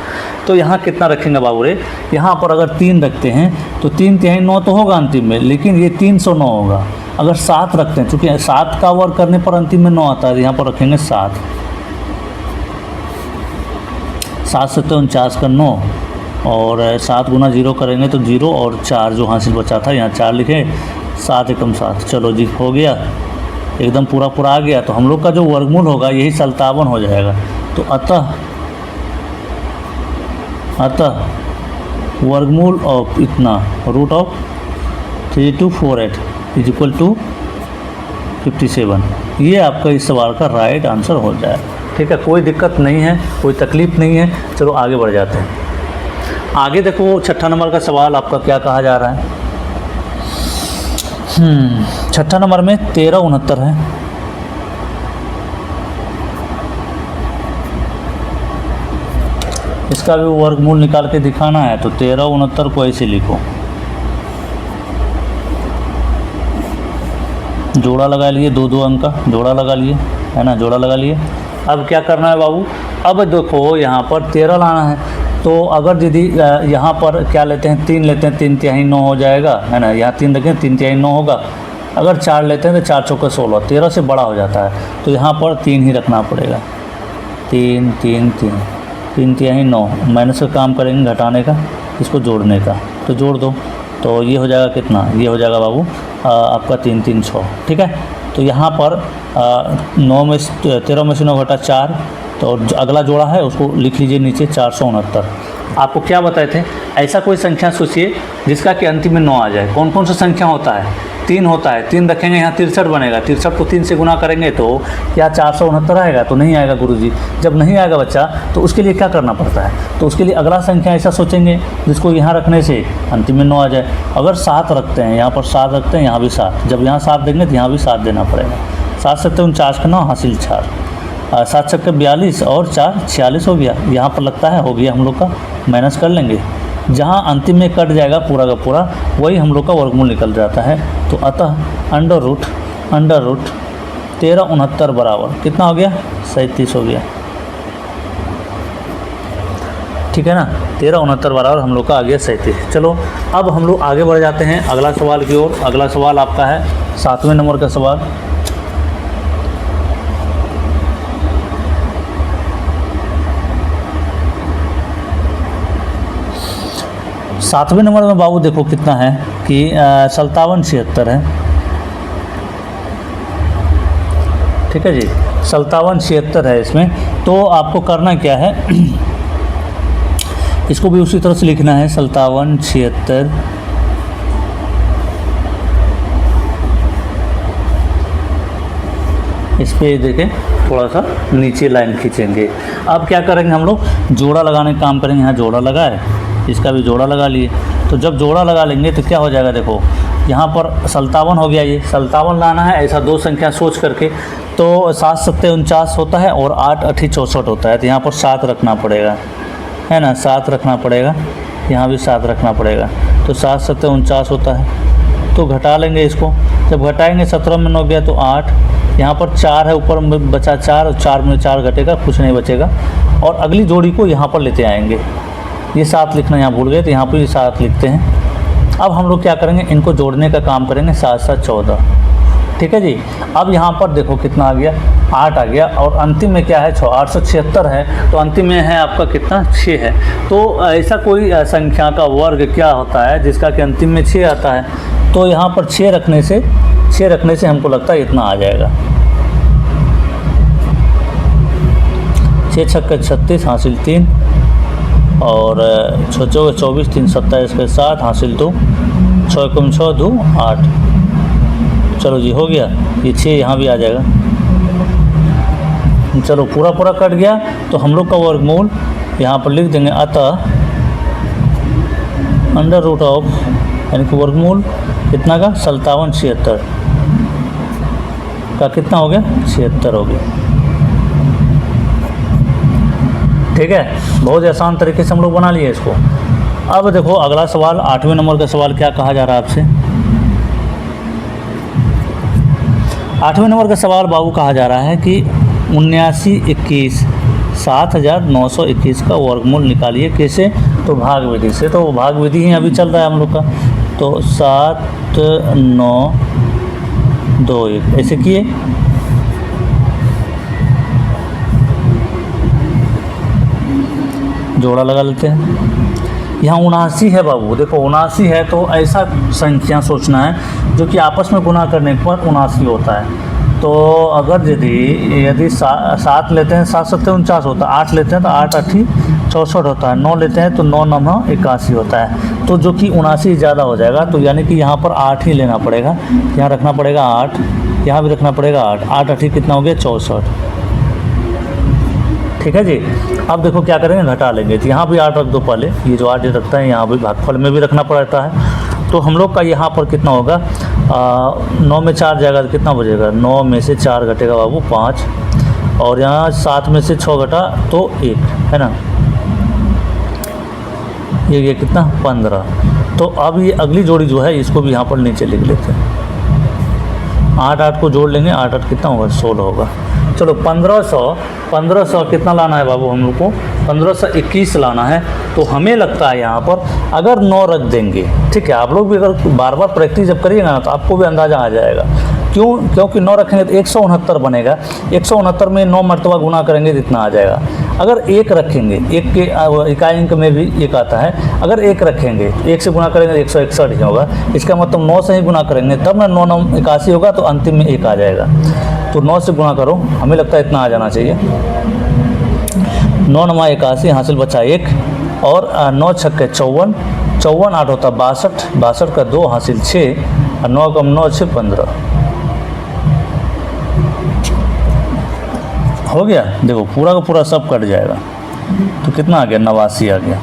तो यहाँ कितना रखेंगे बाबू रे, यहाँ पर अगर 3 रखते हैं तो 3 तिहाई 9 तो होगा अंतिम में, लेकिन ये 309 होगा। अगर 7 रखते हैं, चूँकि 7 का वर्ग करने पर अंतिम में 9 आता है, यहाँ पर रखेंगे 7। 7 7 49 का 9, और 7 गुना 0 करेंगे तो 0, और 4 जो हासिल बचा था यहाँ 4 लिखे, 7 एकम 7। चलो जी हो गया, एकदम पूरा पूरा आ गया। तो हम लोग का जो वर्गमूल होगा यही 57 हो जाएगा। तो अतः वर्गमूल ऑफ इतना root of 3248 is equal to 57। ये आपका इस सवाल का राइट आंसर हो जाए। ठीक है, कोई दिक्कत नहीं है, कोई तकलीफ़ नहीं है। चलो आगे बढ़ जाते हैं। आगे देखो 6ठा नंबर का सवाल आपका क्या कहा जा रहा है। 6ठा नंबर में 1369 है। इसका भी वर्गमूल निकाल के दिखाना है। तो 1369 को ऐसे लिखो, जोड़ा लगा लिए, 2 अंक का जोड़ा लगा लिए, है ना, जोड़ा लगा लिए। अब क्या करना है बाबू, अब देखो यहाँ पर 13 लाना है। तो अगर यदि यहाँ पर क्या लेते हैं, 3 लेते हैं, 3 तिहाई 9 हो जाएगा, है ना। यहाँ 3 रखें, 3 तिहाई 9 होगा। अगर 4 लेते हैं तो 4 चौके 16, 13 से बड़ा हो जाता है। तो यहाँ पर 3 ही रखना पड़ेगा। 3 3 3 3 तिहाई 9, माइनस का काम करेंगे, घटाने का, इसको जोड़ने का। तो जोड़ दो, तो ये हो जाएगा कितना, ये हो जाएगा बाबू आपका 3 3 6। ठीक है, तो यहाँ पर 9 में 13 में से 9 घटा 4, तो अगला जोड़ा है उसको लिख लीजिए नीचे 469। आपको क्या बताए थे, ऐसा कोई संख्या सोचिए जिसका कि अंतिम में 9 आ जाए। कौन कौन सा संख्या होता है, 3 होता है। 3 रखेंगे, यहाँ 63 बनेगा। 63 को 3 से गुना करेंगे तो क्या 469 आएगा, तो नहीं आएगा गुरुजी। जब नहीं आएगा बच्चा तो उसके लिए क्या करना पड़ता है, तो उसके लिए अगला संख्या ऐसा सोचेंगे जिसको यहाँ रखने से अंतिम में 9 आ जाए। अगर 7 रखते हैं, यहाँ पर 7 रखते हैं, यहाँ भी 7, जब यहाँ 7 देंगे तो यहाँ भी 7 देना पड़ेगा। 7 7 49 का 9 हासिल 4, 7 छक्के 42 और 4 46 हो गया। यहाँ पर लगता है हो गया हम लोग का, माइनस कर लेंगे। जहाँ अंतिम में कट जाएगा पूरा का पूरा, वही हम लोग का वर्गमूल निकल जाता है। तो अतः अंडर रूट 1369 बराबर कितना हो गया, 37 हो गया। ठीक है ना, 1369 बराबर हम लोग का आ गया 37। चलो अब हम लोग आगे बढ़ जाते हैं अगला सवाल की ओर। अगला सवाल आपका है 7वें नंबर का सवाल। 7वें नंबर में बाबू देखो कितना है कि 5776 है। ठीक है जी, 5776 है इसमें। तो आपको करना क्या है, इसको भी उसी तरह से लिखना है 5776। इस पे देखें थोड़ा सा नीचे लाइन खींचेंगे। अब क्या करेंगे हम लोग, जोड़ा लगाने का काम करेंगे। यहाँ जोड़ा लगाए, इसका भी जोड़ा लगा लिए। तो जब जोड़ा लगा लेंगे तो क्या हो जाएगा, देखो यहाँ पर 57 हो गया, ये 57 लाना है ऐसा दो संख्या सोच करके। तो 7 सत्ते 49 होता है और 8 अठी 64 होता है, तो यहाँ पर 7 रखना पड़ेगा, है ना, 7 रखना पड़ेगा, यहाँ भी 7 रखना पड़ेगा। तो 7 सत्ते 49 होता है, तो घटा लेंगे इसको। जब घटाएंगे 17 में 9 गया तो 8, यहाँ पर 4 है, ऊपर में बचा 4 और 4 में 4 घटेगा, कुछ नहीं बचेगा। और अगली जोड़ी को यहाँ पर लेते आएंगे, ये 7 लिखना यहाँ भूल गए तो यहाँ पर ये 7 लिखते हैं। अब हम लोग क्या करेंगे, इनको जोड़ने का काम करेंगे, 7 7 14, ठीक है जी। अब यहाँ पर देखो कितना आ गया, 8 आ गया, और अंतिम में क्या है 6, 876 है, तो अंतिम में है आपका कितना 6 है। तो ऐसा कोई संख्या का वर्ग क्या होता है जिसका कि अंतिम में 6 आता है, तो यहाँ पर 6 रखने से हमको लगता है इतना आ जाएगा। 6 छक्के 36 हासिल 3, और 6 चौके 24, 3 27 के 7 हासिल 2, 6 कम 6 2 8। चलो जी हो गया, ये 6 यहाँ भी आ जाएगा। चलो पूरा कट गया, तो हम लोग का वर्गमूल यहाँ पर लिख देंगे, अतः अंडर रूट ऑफ, यानी कि वर्गमूल कितना का 57 76 का कितना हो गया 76 हो गया। ठीक है, बहुत ही आसान तरीके से हम लोग बना लिए इसको। अब देखो अगला सवाल, 8वें नंबर का सवाल क्या कहा जा रहा है आपसे। 8वें नंबर का सवाल बाबू कहा जा रहा है कि 7921 7921 का वर्गमूल निकालिए, कैसे, तो भाग विधि से। तो भाग विधि ही अभी चल रहा है हम लोग का, तो 7 9 2 1 ऐसे किए। जोड़ा लगा लेते हैं। यहाँ 79 है बाबू, देखो 79 है, तो ऐसा संख्या सोचना है जो कि आपस में गुना करने पर 79 होता है। तो अगर यदि 7 लेते हैं 7 सत्ते 49 होता है, 8 लेते हैं तो 8 अठी 64 होता है, 9 लेते हैं तो 9 9 81 होता है, तो जो कि 79 ज़्यादा हो जाएगा। तो यानी कि यहाँ पर 8 ही लेना पड़ेगा, यहाँ रखना पड़ेगा 8, यहाँ भी रखना पड़ेगा 8, 8 अठी कितना हो गया 64, ठीक है जी। अब देखो क्या करेंगे, घटा लेंगे, तो यहाँ भी 8 रख दो पहले, ये जो 8 रखता है यहाँ भी भागफल में भी रखना पड़ता है। तो हम लोग का यहाँ पर कितना होगा, 9 में 4 जाएगा तो कितना बचेगा, 9 में से 4 घटेगा बाबू 5, और यहाँ 7 में से 6 घटा तो 1, है ना, ये कितना 15। तो अब ये अगली जोड़ी जो है इसको भी यहाँ पर नीचे लिख लेते हैं, 8 8 को जोड़ लेंगे, 8 8 कितना होगा 16 होगा। चलो 1500 कितना लाना है बाबू हम लोग को, 1521 लाना है। तो हमें लगता है यहाँ पर अगर 9 रख देंगे, ठीक है, आप लोग भी अगर बार बार प्रैक्टिस जब करिएगा ना तो आपको भी अंदाज़ा आ जाएगा। क्योंकि 9 रखेंगे तो 169 बनेगा, 169 में 9 मरतबा गुना करेंगे तो इतना आ जाएगा। अगर 1 रखेंगे, 1 के इकाई अंक में भी 1 आता है, अगर 1 रखेंगे 1 से गुना करेंगे तो 161 ही होगा। इसका मतलब 9 से ही गुना करेंगे तब ना 9 9 81 होगा, तो अंतिम में 1 आ जाएगा। तो 9 से गुना करो, हमें लगता है इतना आ जाना चाहिए। 9 9 81 हासिल बचा 1, और 9 छक्के 54, 54 8 होता 62, 62 का 2 हासिल 6, और 9 कम 9 6 15 हो गया। देखो पूरा का पूरा सब कट जाएगा, तो कितना आ गया 89 आ गया।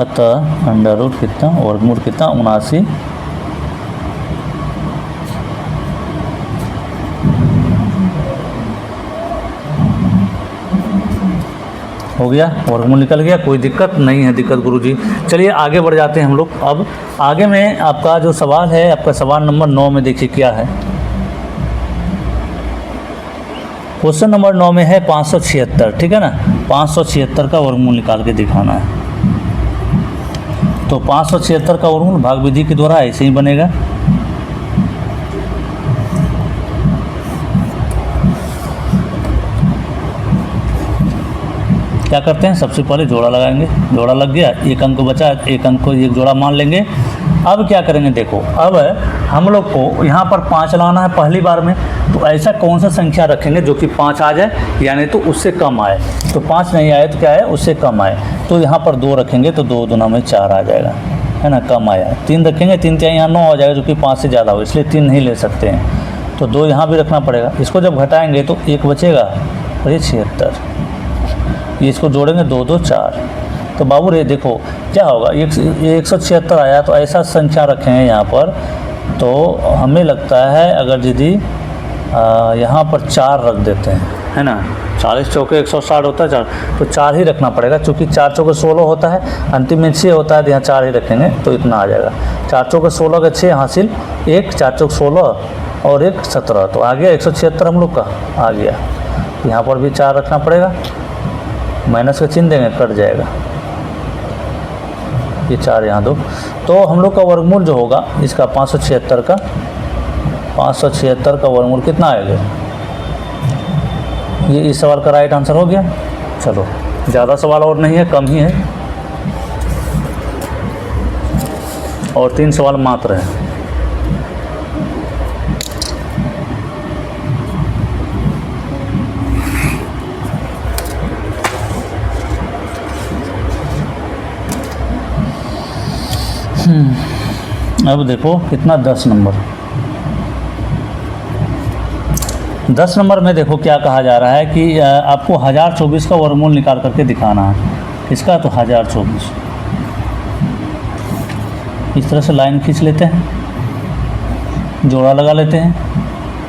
अतः अंडर रूट कितना, वर्गमूल कितना 79 हो गया, वर्गमूल निकल गया, कोई दिक्कत नहीं है गुरुजी। चलिए आगे बढ़ जाते हैं हम लोग। अब आगे में आपका जो सवाल है, आपका सवाल नंबर 9 में देखिए क्या है। क्वेश्चन नंबर 9 में है 576, ठीक है ना, 576 का वर्गमूल निकाल के दिखाना है। तो 576 का वर्गमूल भाग विधि के द्वारा ऐसे ही बनेगा। क्या करते हैं, सबसे पहले जोड़ा लगाएंगे, जोड़ा लग गया, एक अंक बचा, एक अंक को एक जोड़ा मान लेंगे। अब क्या करेंगे, देखो अब हम लोग को यहाँ पर 5 लाना है पहली बार में, तो ऐसा कौन सा संख्या रखेंगे जो कि 5 आ जाए, यानी तो उससे कम आए। तो 5 नहीं आए तो क्या है, उससे कम आए, तो यहाँ पर 2 रखेंगे तो 2 दूना में 4 आ जाएगा, है ना, कम आया। 3 रखेंगे, 3 3 यहाँ 9 आ जाएगा, जो कि 5 से ज़्यादा हो, इसलिए 3 नहीं ले सकते हैं। तो 2 यहाँ भी रखना पड़ेगा। इसको जब घटाएंगे तो 1 बचेगा, और ये 76, ये इसको जोड़ेंगे 2 2 4, तो बाबू रे देखो क्या होगा, 176 आया तो ऐसा संख्या रखे हैं यहाँ पर, तो हमें लगता है अगर यदि यहाँ पर 4 रख देते हैं, है ना, 40 चौके 160 होता है 4, तो 4 ही रखना पड़ेगा, क्योंकि 4 चौके 16 होता है, अंतिम में 6 होता है, तो यहाँ 4 ही रखेंगे तो इतना आ जाएगा। 4 चौके 16 का 6 हासिल, 1 4 चौक 16 और 1 17, तो आ गया 176 हम लोग का आ गया। यहाँ पर भी 4 रखना पड़ेगा, माइनस का चिन्ह देंगे कट जाएगा, ये 4 यहाँ दो, तो हम लोग का वर्गमूल जो होगा इसका 576 का वर्गमूल कितना आएगा। ये इस सवाल का राइट आंसर हो गया। चलो ज़्यादा सवाल और नहीं है, कम ही है, और 3 सवाल मात्र है। अब देखो कितना 10 नंबर, 10 नंबर में देखो क्या कहा जा रहा है कि आपको 1024 का वर्गमूल निकाल करके दिखाना है। इसका तो 1024 इस तरह से लाइन खींच लेते हैं, जोड़ा लगा लेते हैं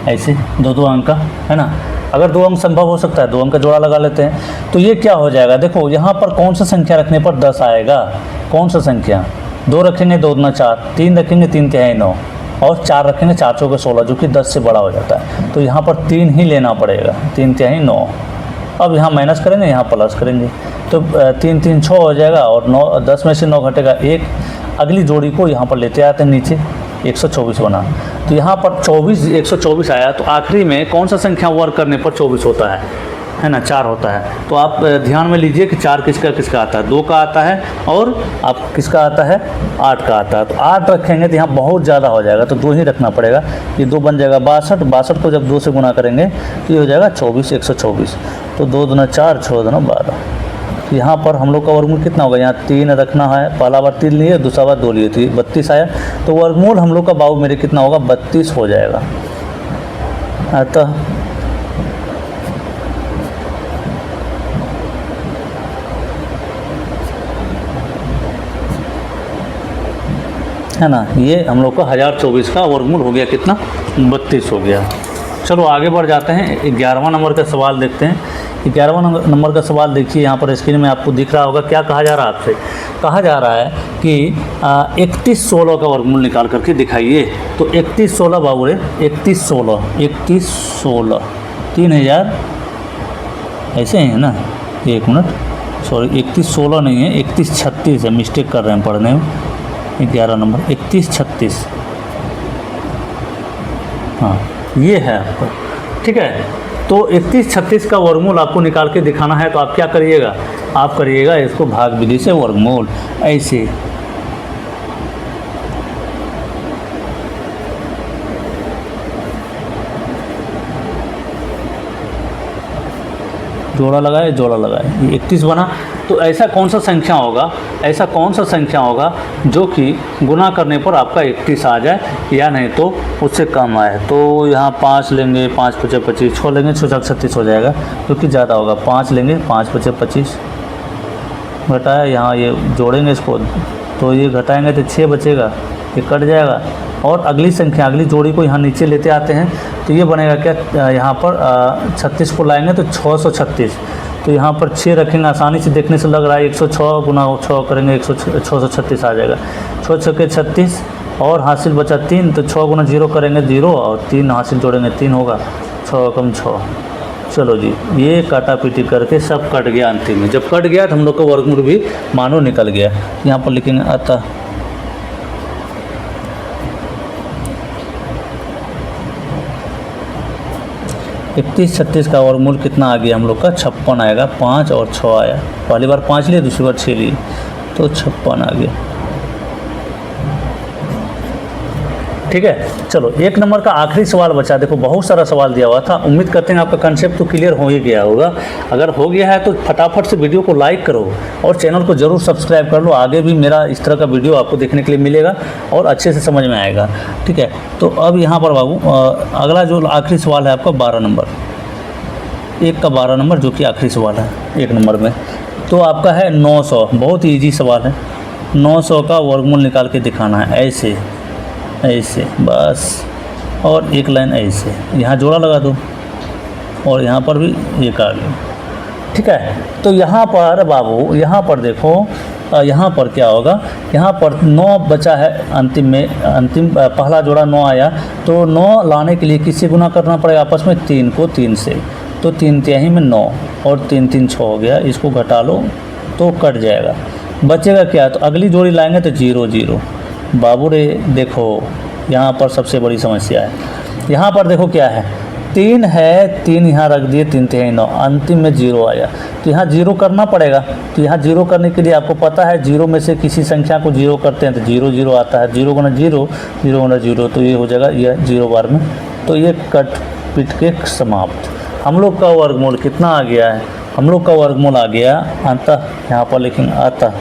ऐसे 2-2 अंक का, है ना, अगर 2 अंक संभव हो सकता है 2 अंक का जोड़ा लगा लेते हैं। तो ये क्या हो जाएगा, देखो यहाँ पर कौन सा संख्या रखने पर 10 आएगा, कौन सा संख्या, 2 रखेंगे 2 दूना 4, 3 रखेंगे 3 तिहाई 9 और 4 रखेंगे 4 चौके 16, जो कि 10 से बड़ा हो जाता है। तो यहाँ पर 3 ही लेना पड़ेगा, 3 तिहाई 9। अब यहाँ माइनस करेंगे, यहाँ प्लस करेंगे, तो 3 3 6 हो जाएगा, और 9 10 में से 9 घटेगा 1। अगली जोड़ी को यहाँ पर लेते आते हैं नीचे, 124 बना, तो यहाँ पर 124 आया, तो आखिरी में कौन सा संख्या वर्ग करने पर 24 होता है ना, 4 होता है। तो आप ध्यान में लीजिए कि 4 किसका आता है, 2 का आता है, और आप किसका आता है, 8 का आता है। तो 8 रखेंगे तो यहाँ बहुत ज़्यादा हो जाएगा, तो 2 ही रखना पड़ेगा, ये 2 बन जाएगा 62 को जब 2 से गुना करेंगे तो ये हो जाएगा 24 124, तो 2 दूना 4 6 दूना 12। तो यहाँ पर हम लोग का वर्गमूल कितना होगा, यहाँ 3 रखना है, पहला बार 3 लिए, दूसरा बार 2 लिए, तो 32 आया। तो वर्गमूल हम लोग का बाबू मेरे कितना होगा, 32 हो जाएगा। अतः है ना, ये हम लोग का 1024 का वर्गमूल हो गया कितना, 32 हो गया। चलो आगे बढ़ जाते हैं, 11वां नंबर का सवाल देखते हैं। 11वां नंबर का सवाल देखिए, यहाँ पर स्क्रीन में आपको दिख रहा होगा। क्या कहा जा रहा है आपसे, कहा जा रहा है कि 3116 का वर्गमूल निकाल करके दिखाइए। तो 3116 बाबू रे, 3116 3000 ऐसे है ना, 1 मिनट, सॉरी 3116 नहीं है, 3136 है, मिस्टेक कर रहे हैं पढ़ने में। 11 नंबर 3136, हाँ ये है आपका, ठीक है। तो 3136 का वर्गमूल आपको निकाल के दिखाना है, तो आप क्या करिएगा, आप करिएगा इसको भाग विधि से वर्गमूल, ऐसे जोड़ा लगाए, जोड़ा लगाए, ये 31 बना। तो ऐसा कौन सा संख्या होगा, ऐसा कौन सा संख्या होगा जो कि गुना करने पर आपका 31 आ जाए, या नहीं तो उससे कम आए। तो यहाँ 5 लेंगे, 5 5 25, 6 लेंगे 6 6 36 हो जाएगा, क्योंकि ज़्यादा होगा। 5 लेंगे, 5 5 25 घटाया, यहाँ ये जोड़ेंगे इसको, तो ये घटाएंगे तो 6 बचेगा, ये कट जाएगा। और अगली संख्या, अगली जोड़ी को यहाँ नीचे लेते आते हैं, तो ये बनेगा क्या, यहाँ पर 36 को लाएंगे तो 636, तो यहाँ पर 6 रखेंगे, आसानी से देखने से लग रहा है 106 गुना 6 करेंगे 636 आ जाएगा। 6 6 के 36 और हासिल बचा 3, तो 6 गुना 0 करेंगे 0 और 3 हासिल जोड़ेंगे 3 होगा, 6 कम 6। चलो जी, ये काटा पीटी करके सब कट गया। अंतिम में जब कट गया तो हम लोग का वर्गमूल भी मानो निकल गया। यहाँ पर लिखेंगे अतः 3136 का वर्गमूल कितना आ गया हम लोग का, 56 आएगा। 5 और 6 आया, पहली बार 5 लिए, दूसरी बार 6 लिए, तो 56 आ गया। ठीक है, चलो 1 नंबर का आखिरी सवाल बचा। देखो बहुत सारा सवाल दिया हुआ था, उम्मीद करते हैं आपका कंसेप्ट तो क्लियर हो ही गया होगा। अगर हो गया है तो फटाफट से वीडियो को लाइक करो और चैनल को ज़रूर सब्सक्राइब कर लो। आगे भी मेरा इस तरह का वीडियो आपको देखने के लिए मिलेगा और अच्छे से समझ में आएगा। ठीक है, तो अब यहाँ पर बाबू अगला जो आखिरी सवाल है आपका 12 नंबर, 1 का 12 नंबर, जो कि आखिरी सवाल है 1 नंबर में। तो आपका है 900। बहुत ईजी सवाल है। 900 का वर्गमूल निकाल के दिखाना है, ऐसे ऐसे बस, और एक लाइन ऐसे, यहाँ जोड़ा लगा दो और यहाँ पर भी एक आ गया। ठीक है, तो यहाँ पर बाबू, यहाँ पर देखो, यहाँ पर क्या होगा, यहाँ पर 9 बचा है अंतिम में, अंतिम पहला जोड़ा 9 आया, तो 9 लाने के लिए किससे गुना करना पड़ेगा आपस में, 3 को 3 से, तो 3 तिहाई में 9 और 3 3 6 हो गया, इसको घटा लो तो कट जाएगा, बचेगा क्या, तो अगली जोड़ी लाएंगे तो 0 0। बाबू रे देखो यहाँ पर सबसे बड़ी समस्या है, यहाँ पर देखो क्या है, 3 है, 3 यहाँ रख दिए, 3 तिहाई 9, अंतिम में 0 आया, तो यहाँ 0 करना पड़ेगा। तो यहाँ 0 करने के लिए आपको पता है 0 में से किसी संख्या को 0 करते हैं तो 0 0 आता है, 0 गुना 0, 0 गुना 0, तो ये हो जाएगा ये 0 बार में, तो ये कट पिट के समाप्त। हम लोग का वर्गमूल कितना आ गया है, हम लोग का वर्गमूल आ गया अतः, यहाँ पर लिखेंगे अतः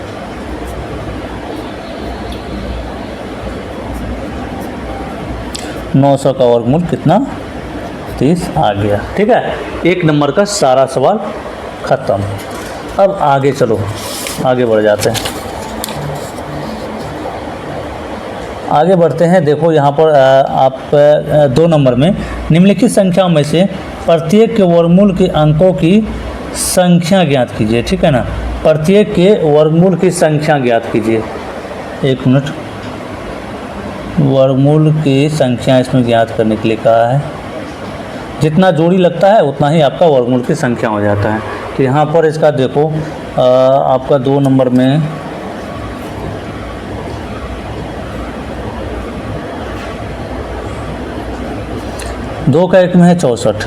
900 का वर्गमूल कितना, 30 आ गया। ठीक है, 1 नंबर का सारा सवाल ख़त्म। अब आगे चलो, आगे बढ़ जाते हैं, आगे बढ़ते हैं। देखो यहाँ पर आप 2 नंबर में निम्नलिखित संख्याओं में से प्रत्येक के वर्गमूल के अंकों की संख्या ज्ञात कीजिए। ठीक है ना, प्रत्येक के वर्गमूल की संख्या ज्ञात कीजिए। 1 मिनट, वर्गमूल की संख्या इसमें ज्ञात करने के लिए कहा है, जितना जोड़ी लगता है उतना ही आपका वर्गमूल की संख्या हो जाता है। तो यहाँ पर इसका देखो आपका 2 नंबर में दो का 1 में है 64।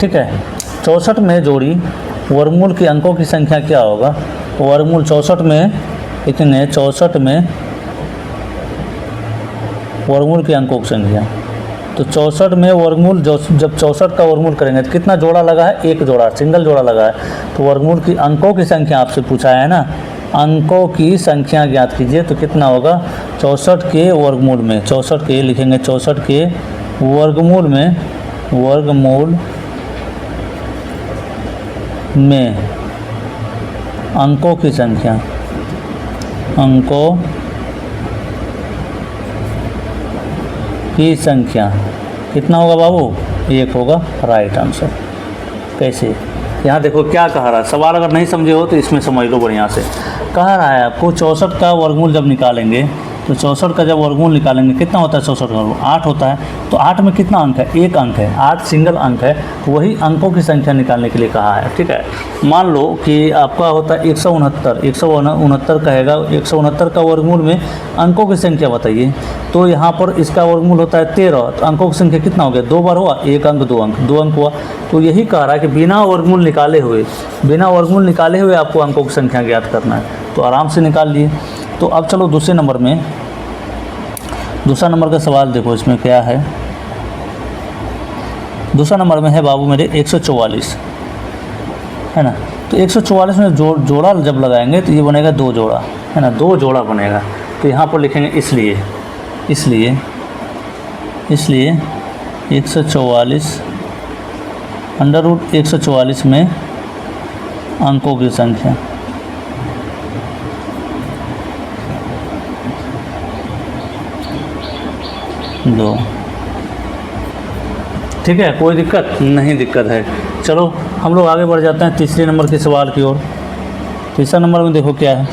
ठीक है, 64 में जोड़ी वर्गमूल के अंकों की संख्या क्या होगा, वर्गमूल 64 में कितने, 64 में वर्गमूल के अंकों की संख्या, तो 64 में वर्गमूल जब 64 का वर्गमूल करेंगे तो कितना जोड़ा लगा है, 1 जोड़ा, सिंगल जोड़ा लगा है, तो वर्गमूल की अंकों की संख्या आपसे पूछा है ना, अंकों की संख्या ज्ञात कीजिए। तो कितना होगा, 64 के वर्गमूल में, 64 के लिखेंगे, 64 के वर्गमूल में, वर्गमूल में अंकों की संख्या, अंकों की संख्या कितना होगा बाबू, 1 होगा, राइट आंसर। कैसे, यहाँ देखो क्या कह रहा है, सवाल अगर नहीं समझे हो तो इसमें समझ लो बढ़िया से। कह रहा है आपको 64 का वर्गमूल जब निकालेंगे, तो 64 का जब वर्गमूल निकालेंगे कितना होता है, 64 का वर्गमूल 8 होता है, तो 8 में कितना अंक है, 1 अंक है, 8 सिंगल अंक है, तो वही अंकों की संख्या निकालने के लिए कहा है। ठीक है, मान लो कि आपका होता है 169, 169 कहेगा, 169 का वर्गमूल में अंकों की संख्या बताइए, तो यहाँ पर इसका वर्गमूल होता है 13, तो अंकों की संख्या कितना हो गया, 2 बार हुआ, 1 अंक 2 अंक, 2 अंक हुआ। तो यही कह रहा है कि बिना वर्गमूल निकाले हुए आपको अंकों की संख्या ज्ञात करना है, तो आराम से निकाल लिए। तो अब चलो दूसरे नंबर में, दूसरा नंबर का सवाल देखो इसमें क्या है। दूसरा नंबर में है बाबू मेरे 144, है ना, तो 144 में जोड़ा जब लगाएंगे तो ये बनेगा 2 जोड़ा, है ना, 2 जोड़ा बनेगा। तो यहाँ पर लिखेंगे इसलिए 144 अंडर रूट 144 में अंकों की संख्या, दो। ठीक है, कोई दिक्कत नहीं, दिक्कत है। चलो हम लोग आगे बढ़ जाते हैं तीसरे नंबर के सवाल की ओर। तीसरा नंबर में देखो क्या है,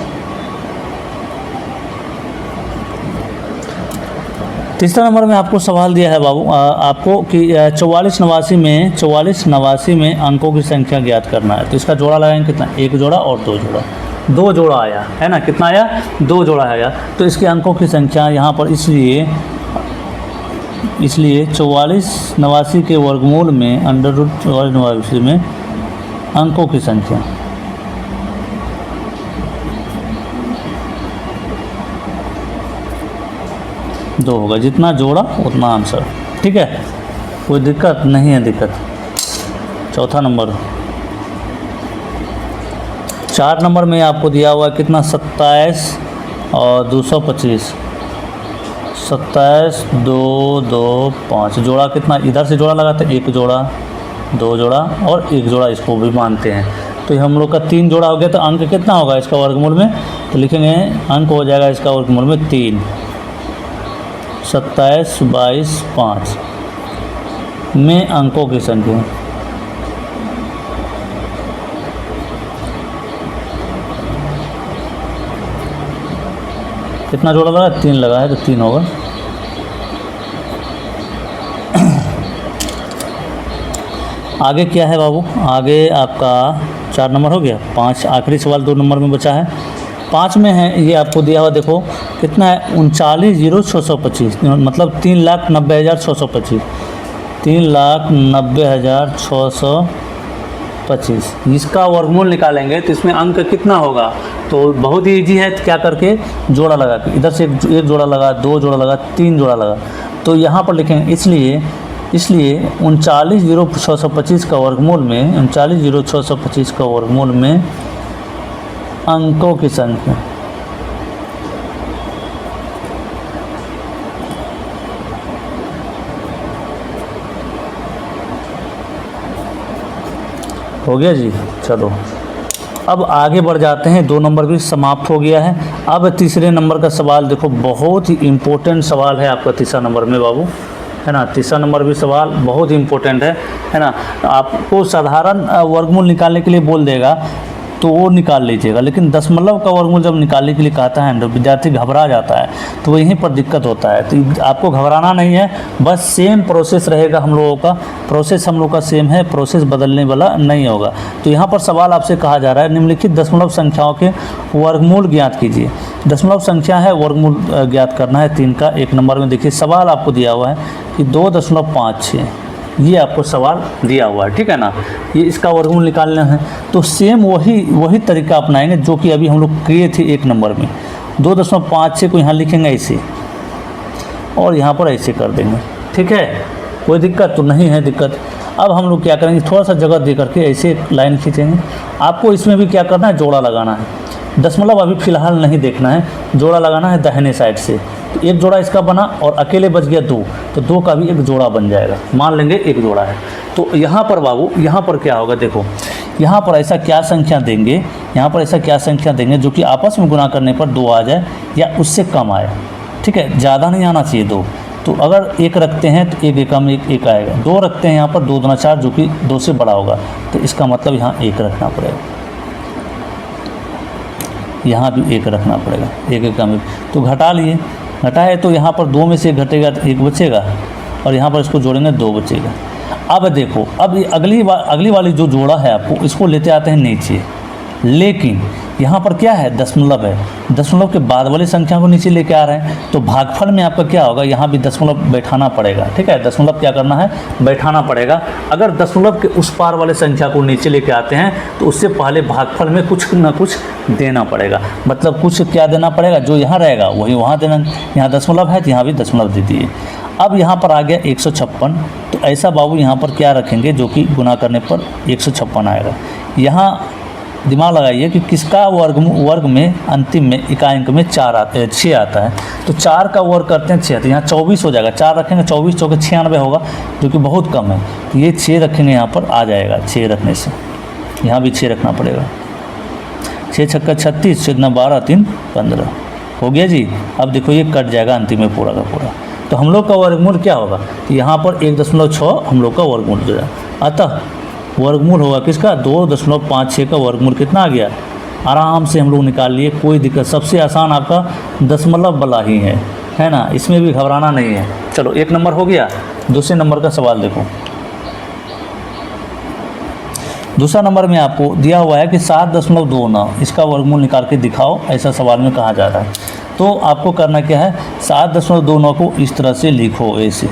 तीसरा नंबर में आपको सवाल दिया है बाबू आपको कि 44 नवासी में अंकों की संख्या ज्ञात करना है। तो इसका जोड़ा लगाएंगे कितना, 1 जोड़ा और 2 जोड़ा, 2 जोड़ा आया है ना, कितना आया, 2 जोड़ा आया। तो इसके अंकों की संख्या यहाँ पर इसलिए 44 नवासी के वर्गमूल में अंडर रूट 44 नवासी में अंकों की संख्या, दो होगा, जितना जोड़ा उतना आंसर। ठीक है, कोई दिक्कत नहीं है, दिक्कत। चौथा नंबर, 4 नंबर में आपको दिया हुआ कितना, 27 और 225, 27 2 2 5, जोड़ा कितना, इधर से जोड़ा लगाते हैं, 1 जोड़ा 2 जोड़ा और 1 जोड़ा, इसको भी मानते हैं। तो ये हम लोग का 3 जोड़ा हो गया, तो अंक कितना होगा इसका वर्गमूल में, तो लिखेंगे अंक हो जाएगा इसका वर्गमूल में 3, 27, 22, 5 में अंकों की संख्या। कितना जोड़ा लगा, 3 लगा है, तो 3 होगा। आगे क्या है बाबू, आगे आपका 4 नंबर हो गया, 5 आखिरी सवाल 2 नंबर में बचा है। 5 में है, ये आपको दिया हुआ देखो कितना है, 39,625, मतलब 3,90,625, 3,90,625। इसका वर्गमूल निकालेंगे तो इसमें अंक कितना होगा, तो बहुत ही ईजी है। तो क्या करके जोड़ा लगा के, इधर से एक जोड़ा लगा, 2 जोड़ा लगा, 3 जोड़ा लगा, तो यहाँ पर लिखेंगे इसलिए 39,625 का वर्गमूल में, 39,625 का वर्गमूल में अंकों की संख्या। हो गया जी। चलो अब आगे बढ़ जाते हैं, 2 नंबर भी समाप्त हो गया है। अब तीसरे नंबर का सवाल देखो, बहुत ही इम्पोर्टेंट सवाल है आपका तीसरा नंबर में बाबू, है ना। तीसरा नंबर भी सवाल बहुत इम्पोर्टेंट है ना। आपको साधारण वर्गमूल निकालने के लिए बोल देगा तो वो निकाल लीजिएगा, लेकिन दशमलव का वर्गमूल जब निकालने के लिए कहता है तो विद्यार्थी घबरा जाता है, तो वहीं पर दिक्कत होता है। तो आपको घबराना नहीं है, बस सेम प्रोसेस रहेगा हम लोगों का, प्रोसेस हम लोग का सेम है, प्रोसेस बदलने वाला नहीं होगा। तो यहाँ पर सवाल आपसे कहा जा रहा है, निम्नलिखित दशमलव संख्याओं के वर्गमूल ज्ञात कीजिए। दशमलव संख्या है, वर्गमूल ज्ञात करना है 3 का। 1 नंबर में देखिए सवाल आपको दिया हुआ है कि 2.56, ये आपको सवाल दिया हुआ है, ठीक है ना। ये इसका वर्गमूल निकालना है, तो सेम वही तरीका अपनाएंगे जो कि अभी हम लोग किए थे 1 नंबर में। 2.56 को यहाँ लिखेंगे ऐसे और यहाँ पर ऐसे कर देंगे, ठीक है। कोई दिक्कत तो नहीं है दिक्कत। अब हम लोग क्या करेंगे, थोड़ा सा जगह दे करके ऐसे लाइन खींचेंगे। आपको इसमें भी क्या करना है, जोड़ा लगाना है। दशमलव अभी फ़िलहाल नहीं देखना है, जोड़ा लगाना है दाहिने साइड से। तो 1 जोड़ा इसका बना और अकेले बच गया 2, तो 2 का भी 1 जोड़ा बन जाएगा, मान लेंगे 1 जोड़ा है। तो यहाँ पर बाबू, यहाँ पर क्या होगा देखो, यहाँ पर ऐसा क्या संख्या देंगे, यहाँ पर ऐसा क्या संख्या देंगे जो कि आपस में गुना करने पर 2 आ जाए या उससे कम आए, ठीक है। ज़्यादा नहीं आना चाहिए 2। तो अगर 1 रखते हैं तो 1 एकम 1 आएगा, 2 रखते हैं यहाँ पर 2 दूना 4 जो कि 2 से बड़ा होगा, तो इसका मतलब यहाँ 1 रखना पड़ेगा, यहाँ भी 1 रखना पड़ेगा, 1 एकम 1। तो घटा लिए, घटाए तो यहाँ पर 2 में से 1 घटेगा तो 1 बचेगा, और यहाँ पर इसको जोड़ेंगे 2 बचेगा। अब देखो, अब ये अगली वाली जो जोड़ा है आपको, इसको लेते आते हैं नीचे, लेकिन यहाँ पर क्या है, दशमलव है, दशमलव के बाद वाली संख्या को नीचे लेके आ रहे हैं। तो भागफल में आपका क्या होगा, यहाँ भी दशमलव बैठाना पड़ेगा, ठीक है। दशमलव क्या करना है, बैठाना पड़ेगा। अगर दशमलव के उस पार वाले संख्या को नीचे लेके आते हैं तो उससे पहले भागफल में कुछ ना कुछ देना पड़ेगा। मतलब कुछ क्या देना पड़ेगा, जो यहाँ रहेगा वही वहाँ देना। यहाँ दशमलव है तो यहाँ भी दशमलव दे दिए। अब यहाँ पर आ गया 156, तो ऐसा बाबू यहाँ पर क्या रखेंगे जो कि गुना करने पर 156 आएगा। यहाँ दिमाग लगाइए कि किसका वर्ग में अंतिम में इकाई अंक में 6 आता है। तो 4 का वर्ग करते हैं 6, तो यहाँ 24 हो जाएगा। 4 रखेंगे 24 चौके 96 होगा, जो कि बहुत कम है। तो ये 6 रखेंगे, यहाँ पर आ जाएगा 6 रखने से, यहाँ भी 6 रखना पड़ेगा। 6 छक्का 36, 6 दूना 12, 3 15 हो गया जी। अब देखो ये कट जाएगा अंतिम में पूरा का पूरा। तो हम लोग का वर्गमूल क्या होगा, तो यहाँ पर 1.6 हम लोग का वर्गमूल हो जाएगा। अतः वर्गमूल होगा किसका, 2.56 का वर्गमूल कितना आ गया, आराम से हम लोग निकाल लिए, कोई दिक्कत। सबसे आसान आपका दशमलव वाला ही है ना, इसमें भी घबराना नहीं है। चलो 1 नंबर हो गया। दूसरे नंबर का सवाल देखो, दूसरा नंबर में आपको दिया हुआ है कि 7.29 इसका वर्गमूल निकाल के दिखाओ, ऐसा सवाल में कहा जा रहा है। तो आपको करना क्या है, 7.29 को इस तरह से लिखो ऐसे,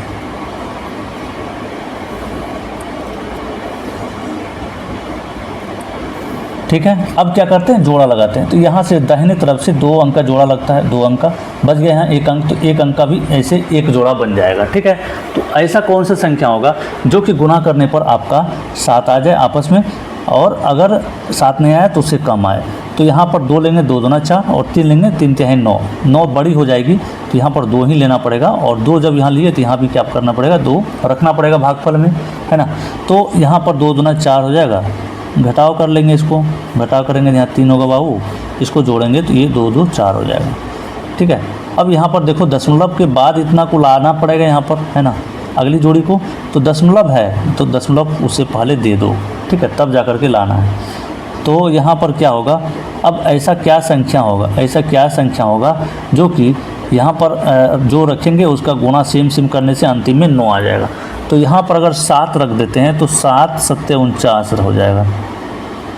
ठीक है। अब क्या करते हैं, जोड़ा लगाते हैं। तो यहाँ से दाहिने तरफ से 2 अंक का जोड़ा लगता है, 2 अंक का बच गए हैं 1 अंक, तो 1 अंक का भी ऐसे 1 जोड़ा बन जाएगा, ठीक है। तो ऐसा कौन सा संख्या होगा जो कि गुना करने पर आपका 7 आ जाए आपस में, और अगर 7 नहीं आया तो उससे कम आए। तो यहाँ पर 2 लेंगे, 2 दूना 4, और 3 लेंगे, 3 तिहाई 9, 9 बड़ी हो जाएगी, तो यहाँ पर 2 ही लेना पड़ेगा। और 2 जब यहाँ लिए तो यहाँ भी क्या करना पड़ेगा, 2 रखना पड़ेगा भागफल में, है ना। तो यहाँ पर 2 दूना 4 हो जाएगा, घटाव कर लेंगे, इसको घटाव करेंगे, यहाँ 3 होगा बाबू, इसको जोड़ेंगे तो ये 2 2 4 हो जाएगा। ठीक है, अब यहाँ पर देखो दशमलव के बाद इतना को लाना पड़ेगा यहाँ पर, है ना, अगली जोड़ी को। तो दशमलव है तो दशमलव उससे पहले दे दो, ठीक है, तब जा कर के लाना है। तो यहाँ पर क्या होगा, अब ऐसा क्या संख्या होगा, ऐसा क्या संख्या होगा जो कि यहाँ पर जो रखेंगे उसका गुणा सेम करने से अंतिम में 9 आ जाएगा। तो यहाँ पर अगर 7 रख देते हैं तो 7 सत्ते 49 हो जाएगा।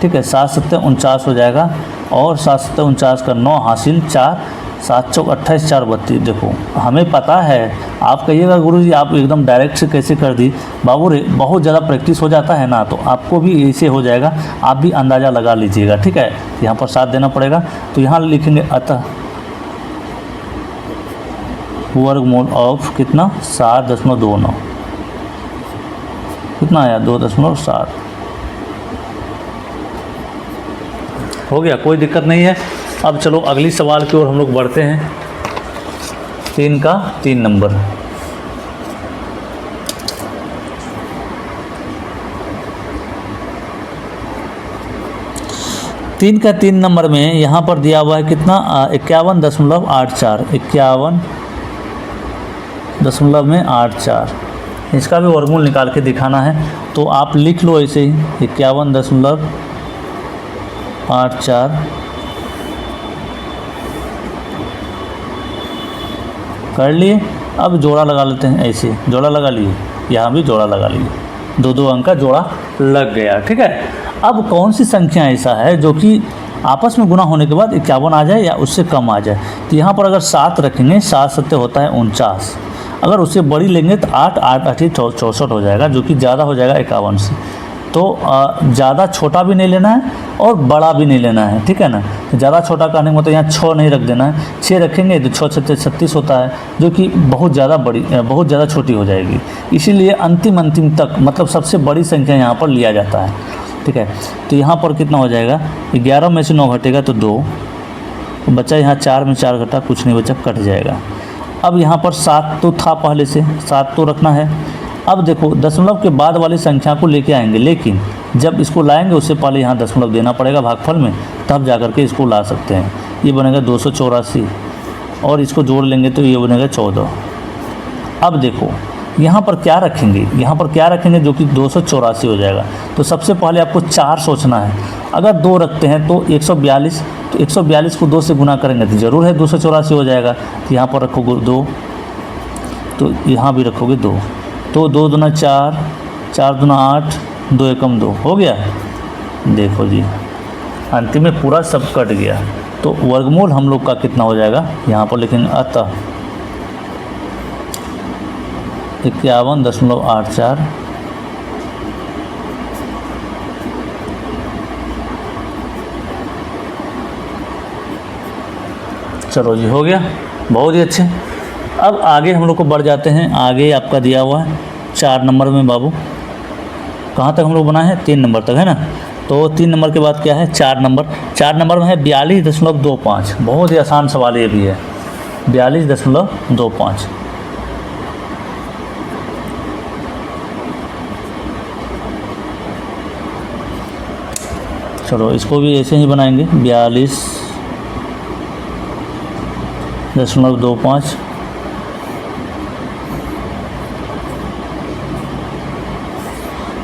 ठीक है, 7 सत्ते 49 हो जाएगा, और 7 सत्ते 49 का 9 हासिल 4, 7 चौक 28, 4 32। देखो हमें पता है, आप कहिएगा गुरुजी आप एकदम डायरेक्ट से कैसे कर दी। बाबू रे बहुत ज़्यादा प्रैक्टिस हो जाता है ना, तो आपको भी ऐसे हो जाएगा, आप भी अंदाज़ा लगा लीजिएगा। ठीक है, यहाँ पर 7 देना पड़ेगा, तो यहाँ लिखेंगे अतः वर्गमूल ऑफ कितना 7.29, कितना आया 2.7 हो गया, कोई दिक्कत नहीं है। अब चलो अगली सवाल की ओर हम लोग बढ़ते हैं। 3 का 3 नंबर, तीन का 3 नंबर में यहाँ पर दिया हुआ है कितना 51.84, 51.84। इसका भी वर्गमूल निकाल के दिखाना है, तो आप लिख लो ऐसे ही 51.84 कर लिए। अब जोड़ा लगा लेते हैं, ऐसे जोड़ा लगा लिए, यहाँ भी जोड़ा लगा लिए, 2 अंक का जोड़ा लग गया। ठीक है, अब कौन सी संख्या ऐसा है जो कि आपस में गुना होने के बाद 51 आ जाए या उससे कम आ जाए। तो यहाँ पर अगर 7 रखेंगे, 7 सत्ते होता है 49, अगर उससे बड़ी लेंगे तो 8 8 8 64 हो जाएगा, जो कि ज़्यादा हो जाएगा 51 से। तो ज़्यादा छोटा भी नहीं लेना है और बड़ा भी नहीं लेना है। ठीक है ना, ज़्यादा छोटा करने का मतलब यहाँ 6 नहीं रख देना है, 6 रखेंगे तो 6 6 36 होता है, जो कि बहुत ज़्यादा छोटी हो जाएगी। इसीलिए अंतिम तक मतलब सबसे बड़ी संख्या यहाँ पर लिया जाता है। ठीक है, तो यहाँ पर कितना हो जाएगा, 11 में से 9 घटेगा तो 2 बचा, यहाँ 4 में 4 घटा, कुछ नहीं बचा, कट जाएगा। अब यहाँ पर 7 तो था पहले से, 7 तो रखना है। अब देखो दशमलव के बाद वाली संख्या को लेके आएंगे, लेकिन जब इसको लाएंगे उससे पहले यहाँ दशमलव देना पड़ेगा भागफल में, तब जा कर के इसको ला सकते हैं। ये बनेगा 284 और इसको जोड़ लेंगे तो ये बनेगा 14। अब देखो यहाँ पर क्या रखेंगे, जो कि 284 हो जाएगा। तो सबसे पहले आपको 4 सोचना है। अगर 2 रखते हैं तो 142, तो 142 को 2 से गुना करेंगे तो ज़रूर है 284 हो जाएगा। तो यहाँ पर रखोगे 2, तो यहाँ भी रखोगे 2, तो 2 दूना 4, 4 दूना 8, 2 एकम 2 हो गया। देखो जी अंतिम में पूरा सब कट गया। तो वर्गमूल हम लोग का कितना हो जाएगा, यहाँ पर लिखेंगे अतः 51.84 चलो जी हो गया, बहुत ही अच्छे। अब आगे हम लोग को बढ़ जाते हैं। आगे आपका दिया हुआ है 4 नंबर में बाबू, कहाँ तक हम लोग बनाए हैं 3 नंबर तक, है ना। तो 3 नंबर के बाद क्या है 4 नंबर। 4 नंबर में है 42.25, बहुत ही आसान सवाल ये भी है, 42.25। चलो इसको भी ऐसे ही बनाएंगे 42.25।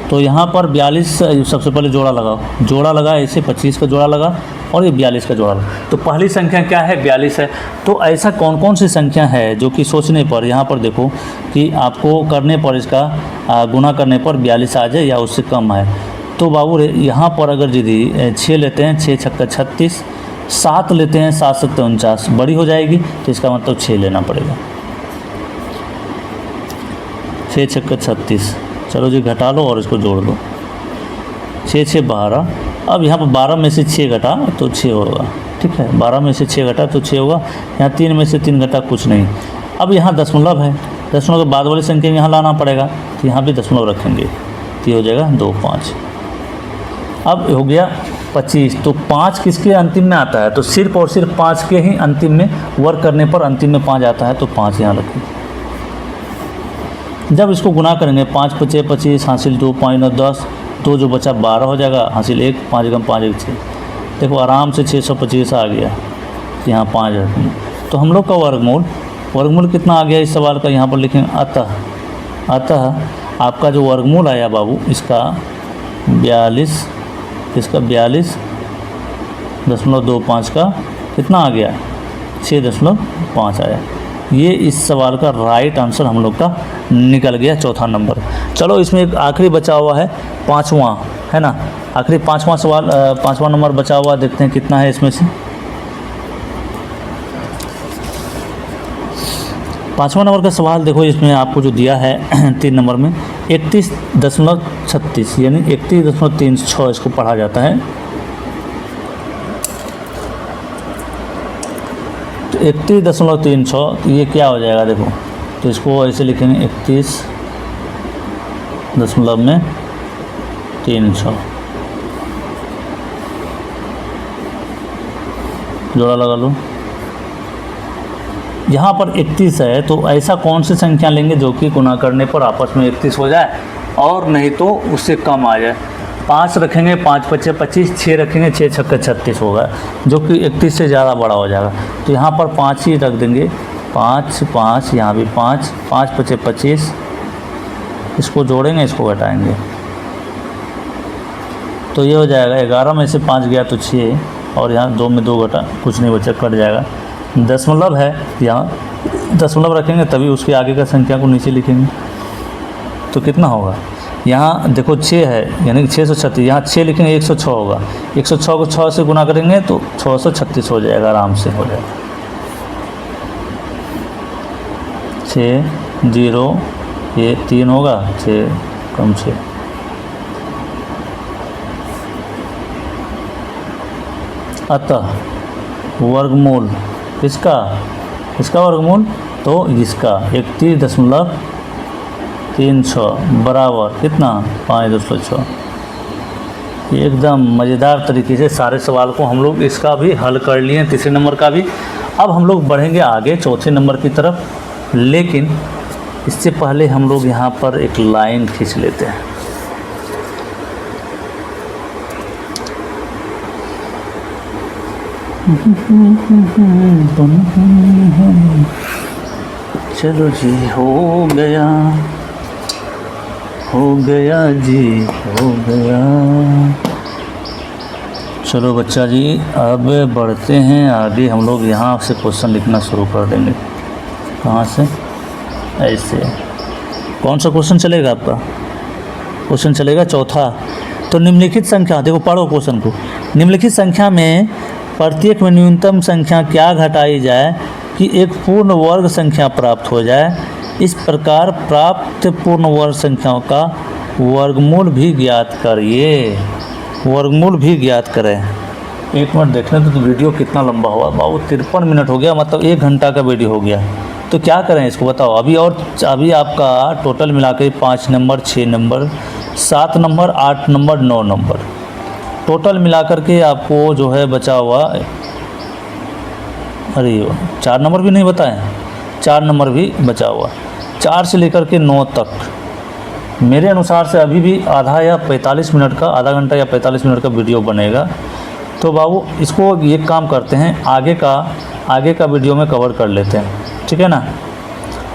तो यहाँ पर 42 सबसे पहले जोड़ा लगाओ, जोड़ा लगा ऐसे 25 का जोड़ा लगा और ये 42 का जोड़ा लगा। तो पहली संख्या क्या है 42 है। तो ऐसा कौन कौन सी संख्या है जो कि सोचने पर यहाँ पर देखो कि आपको करने पर इसका गुना करने पर 42 आ जाए या उससे कम है। तो बाबू रे यहाँ पर अगर यदि 6 लेते हैं, 6 छक्का 36, 7 लेते हैं, 7 सत्ते 49, बड़ी हो जाएगी तो इसका मतलब 6 लेना पड़ेगा। 6 छक्का 36, चलो जी घटा लो और इसको जोड़ दो, 6 6 12। अब यहाँ पर 12 में से 6 घटा तो 6 होगा। ठीक है, 12 में से 6 घटा तो 6 होगा। यहाँ 3 में से 3 घटा कुछ नहीं। अब यहाँ दशमलव है, दशमलव के बाद वाली संख्या यहाँ लाना पड़ेगा, तो यहाँ भी दशमलव रखेंगे तो ये हो जाएगा 2 5। अब हो गया 25। तो 5 किसके अंतिम में आता है, तो सिर्फ और सिर्फ 5 के ही अंतिम में वर्ग करने पर अंतिम में 5 आता है, तो 5 यहाँ रखें। जब इसको गुना करेंगे 5 5 25 हासिल 2 5 9 10, तो जो बचा 12 हो जाएगा, हासिल 1, 5 × 5 = 6। देखो आराम से 625 आ गया, यहाँ 5 है। तो हम लोग का वर्गमूल कितना आ गया इस सवाल का, यहाँ पर लिखेंगे अतः आपका जो वर्गमूल आया बाबू इसका 42.25 का कितना आ गया, 6.5 आया। ये इस सवाल का राइट आंसर हम लोग का निकल गया, चौथा नंबर। चलो इसमें एक आखिरी बचा हुआ है, 5वां है ना, आखिरी 5वां सवाल, 5वां नंबर बचा हुआ, देखते हैं कितना है इसमें से। 5वां नंबर का सवाल देखो, इसमें आपको जो दिया है 3 नंबर में 31.36 यानी 31.36 इसको पढ़ा जाता है। तो 31.36 ये क्या हो जाएगा देखो, तो इसको ऐसे लिखेंगे 31.36 जोड़ा लगा लो। यहाँ पर 31 है, तो ऐसा कौन सी संख्या लेंगे जो कि गुणा करने पर आपस में 31 हो जाए और नहीं तो उससे कम आ जाए। 5 रखेंगे, 5 × 5 = 25, 6 रखेंगे, 6 × 6 = 36 होगा, जो कि 31 से ज़्यादा बड़ा हो जाएगा। तो यहाँ पर 5 ही रख देंगे, 5, यहाँ भी 5, 5 × 5 = 25, इसको जोड़ेंगे, इसको घटाएंगे, तो ये हो जाएगा 11 में से 5 गया तो 6, और यहाँ 2 में 2 घटा, कुछ नहीं बचा, कट जाएगा। दशमलव है, यहाँ दशमलव रखेंगे तभी उसके आगे का संख्या को नीचे लिखेंगे, तो कितना होगा, यहाँ देखो 6 है यानी 636, यहाँ 6 लिखेंगे 106 होगा, 106 को 6 से गुना करेंगे तो 636 हो जाएगा, आराम से हो जाएगा। 6 0 ये 3 होगा, 6 × 6 अतः वर्गमूल इसका वर्गमूल, तो इसका 31.36 बराबर कितना, 5.6। एकदम मज़ेदार तरीके से सारे सवाल को हम लोग इसका भी हल कर लिए, तीसरे नंबर का भी। अब हम लोग बढ़ेंगे आगे चौथे नंबर की तरफ, लेकिन इससे पहले हम लोग यहाँ पर एक लाइन खींच लेते हैं। चलो जी, हो गया जी, हो गया। चलो बच्चा जी, अब बढ़ते हैं आगे। हम लोग यहाँ से क्वेश्चन लिखना शुरू कर देंगे। कहाँ से, ऐसे। कौन सा क्वेश्चन चलेगा आपका? क्वेश्चन चलेगा चौथा। तो निम्नलिखित संख्या, देखो पढ़ो क्वेश्चन को। निम्नलिखित संख्या में प्रत्येक में न्यूनतम संख्या क्या घटाई जाए कि एक पूर्ण वर्ग संख्या प्राप्त हो जाए। इस प्रकार प्राप्त पूर्ण वर्ग संख्याओं का वर्गमूल भी ज्ञात करिए। वर्गमूल भी ज्ञात करें। एक मिनट देखने तो वीडियो कितना लंबा हुआ बाबू, 53 मिनट हो गया, मतलब 1 घंटा का वीडियो हो गया। तो क्या करें इसको बताओ। अभी आपका टोटल मिला के 5 number, 6 number, 7 number, 8 number, 9 number, total मिलाकर के आपको जो है बचा हुआ, अरे 4 नंबर भी नहीं बताएं, 4 नंबर भी बचा हुआ। 4 से लेकर के 9 तक मेरे अनुसार से अभी भी आधा या 45 मिनट का, आधा घंटा या 45 मिनट का वीडियो बनेगा। तो बाबू इसको एक काम करते हैं, आगे का वीडियो में कवर कर लेते हैं, ठीक है ना।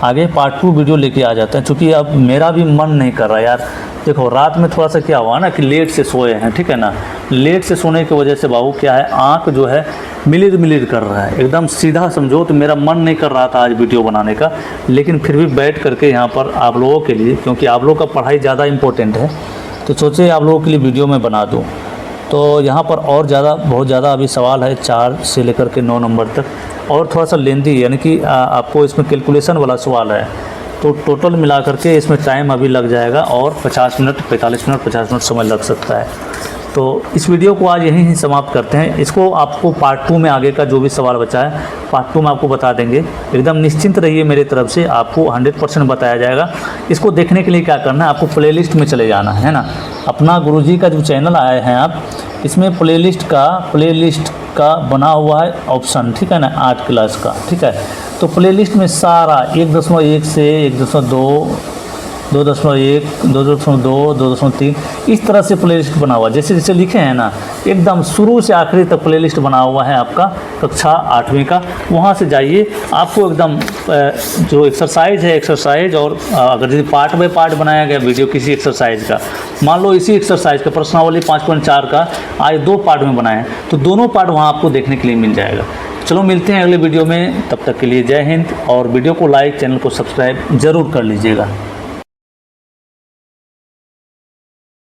आगे पार्ट 2 वीडियो लेके आ जाते हैं, क्योंकि अब मेरा भी मन नहीं कर रहा यार। देखो रात में थोड़ा सा क्या हुआ ना कि लेट से सोए हैं, ठीक है ना। लेट से सोने की वजह से बाबू क्या है, आँख जो है मिलिर कर रहा है, एकदम सीधा समझो। तो मेरा मन नहीं कर रहा था आज वीडियो बनाने का, लेकिन फिर भी बैठ करके यहाँ पर आप लोगों के लिए, क्योंकि आप लोगों का पढ़ाई ज़्यादा इम्पोर्टेंट है, तो सोचे आप लोगों के लिए वीडियो में बना दूँ। तो यहाँ पर और ज़्यादा, बहुत ज़्यादा अभी सवाल है 4 से लेकर के 9 नंबर तक, और थोड़ा सा लेंदी, यानी कि आपको इसमें कैलकुलेशन वाला सवाल है। तो टोटल मिला करके इसमें टाइम अभी लग जाएगा और 50 मिनट, 45 मिनट, 50 मिनट समय लग सकता है। तो इस वीडियो को आज यहीं समाप्त करते हैं। इसको आपको पार्ट 2 में आगे का जो भी सवाल बचा है पार्ट 2 में आपको बता देंगे। एकदम निश्चिंत रहिए, मेरे तरफ से आपको 100% बताया जाएगा। इसको देखने के लिए क्या करना है, आपको प्लेलिस्ट में चले जाना है ना। अपना गुरुजी का जो चैनल आए हैं आप, इसमें प्लेलिस्ट का बना हुआ है ऑप्शन, ठीक है ना, 8 क्लास का, ठीक है। तो प्लेलिस्ट में सारा 1.1 से 1.2, 2.1, 2.2, 2.3 इस तरह से प्लेलिस्ट बना हुआ है। जैसे जैसे लिखे हैं ना, एकदम शुरू से आखिरी तक प्लेलिस्ट बना हुआ है आपका कक्षा 8वीं का। वहाँ से जाइए, आपको एकदम जो एक्सरसाइज है एक्सरसाइज, और अगर यदि पार्ट बाय पार्ट बनाया गया वीडियो किसी एक्सरसाइज का, मान लो इसी एक्सरसाइज का प्रश्नावली 5.4 का आज 2 पार्ट में बनाए, तो दोनों पार्ट वहाँ आपको देखने के लिए मिल जाएगा। चलो मिलते हैं अगले वीडियो में, तब तक के लिए जय हिंद। और वीडियो को लाइक, चैनल को सब्सक्राइब ज़रूर कर लीजिएगा।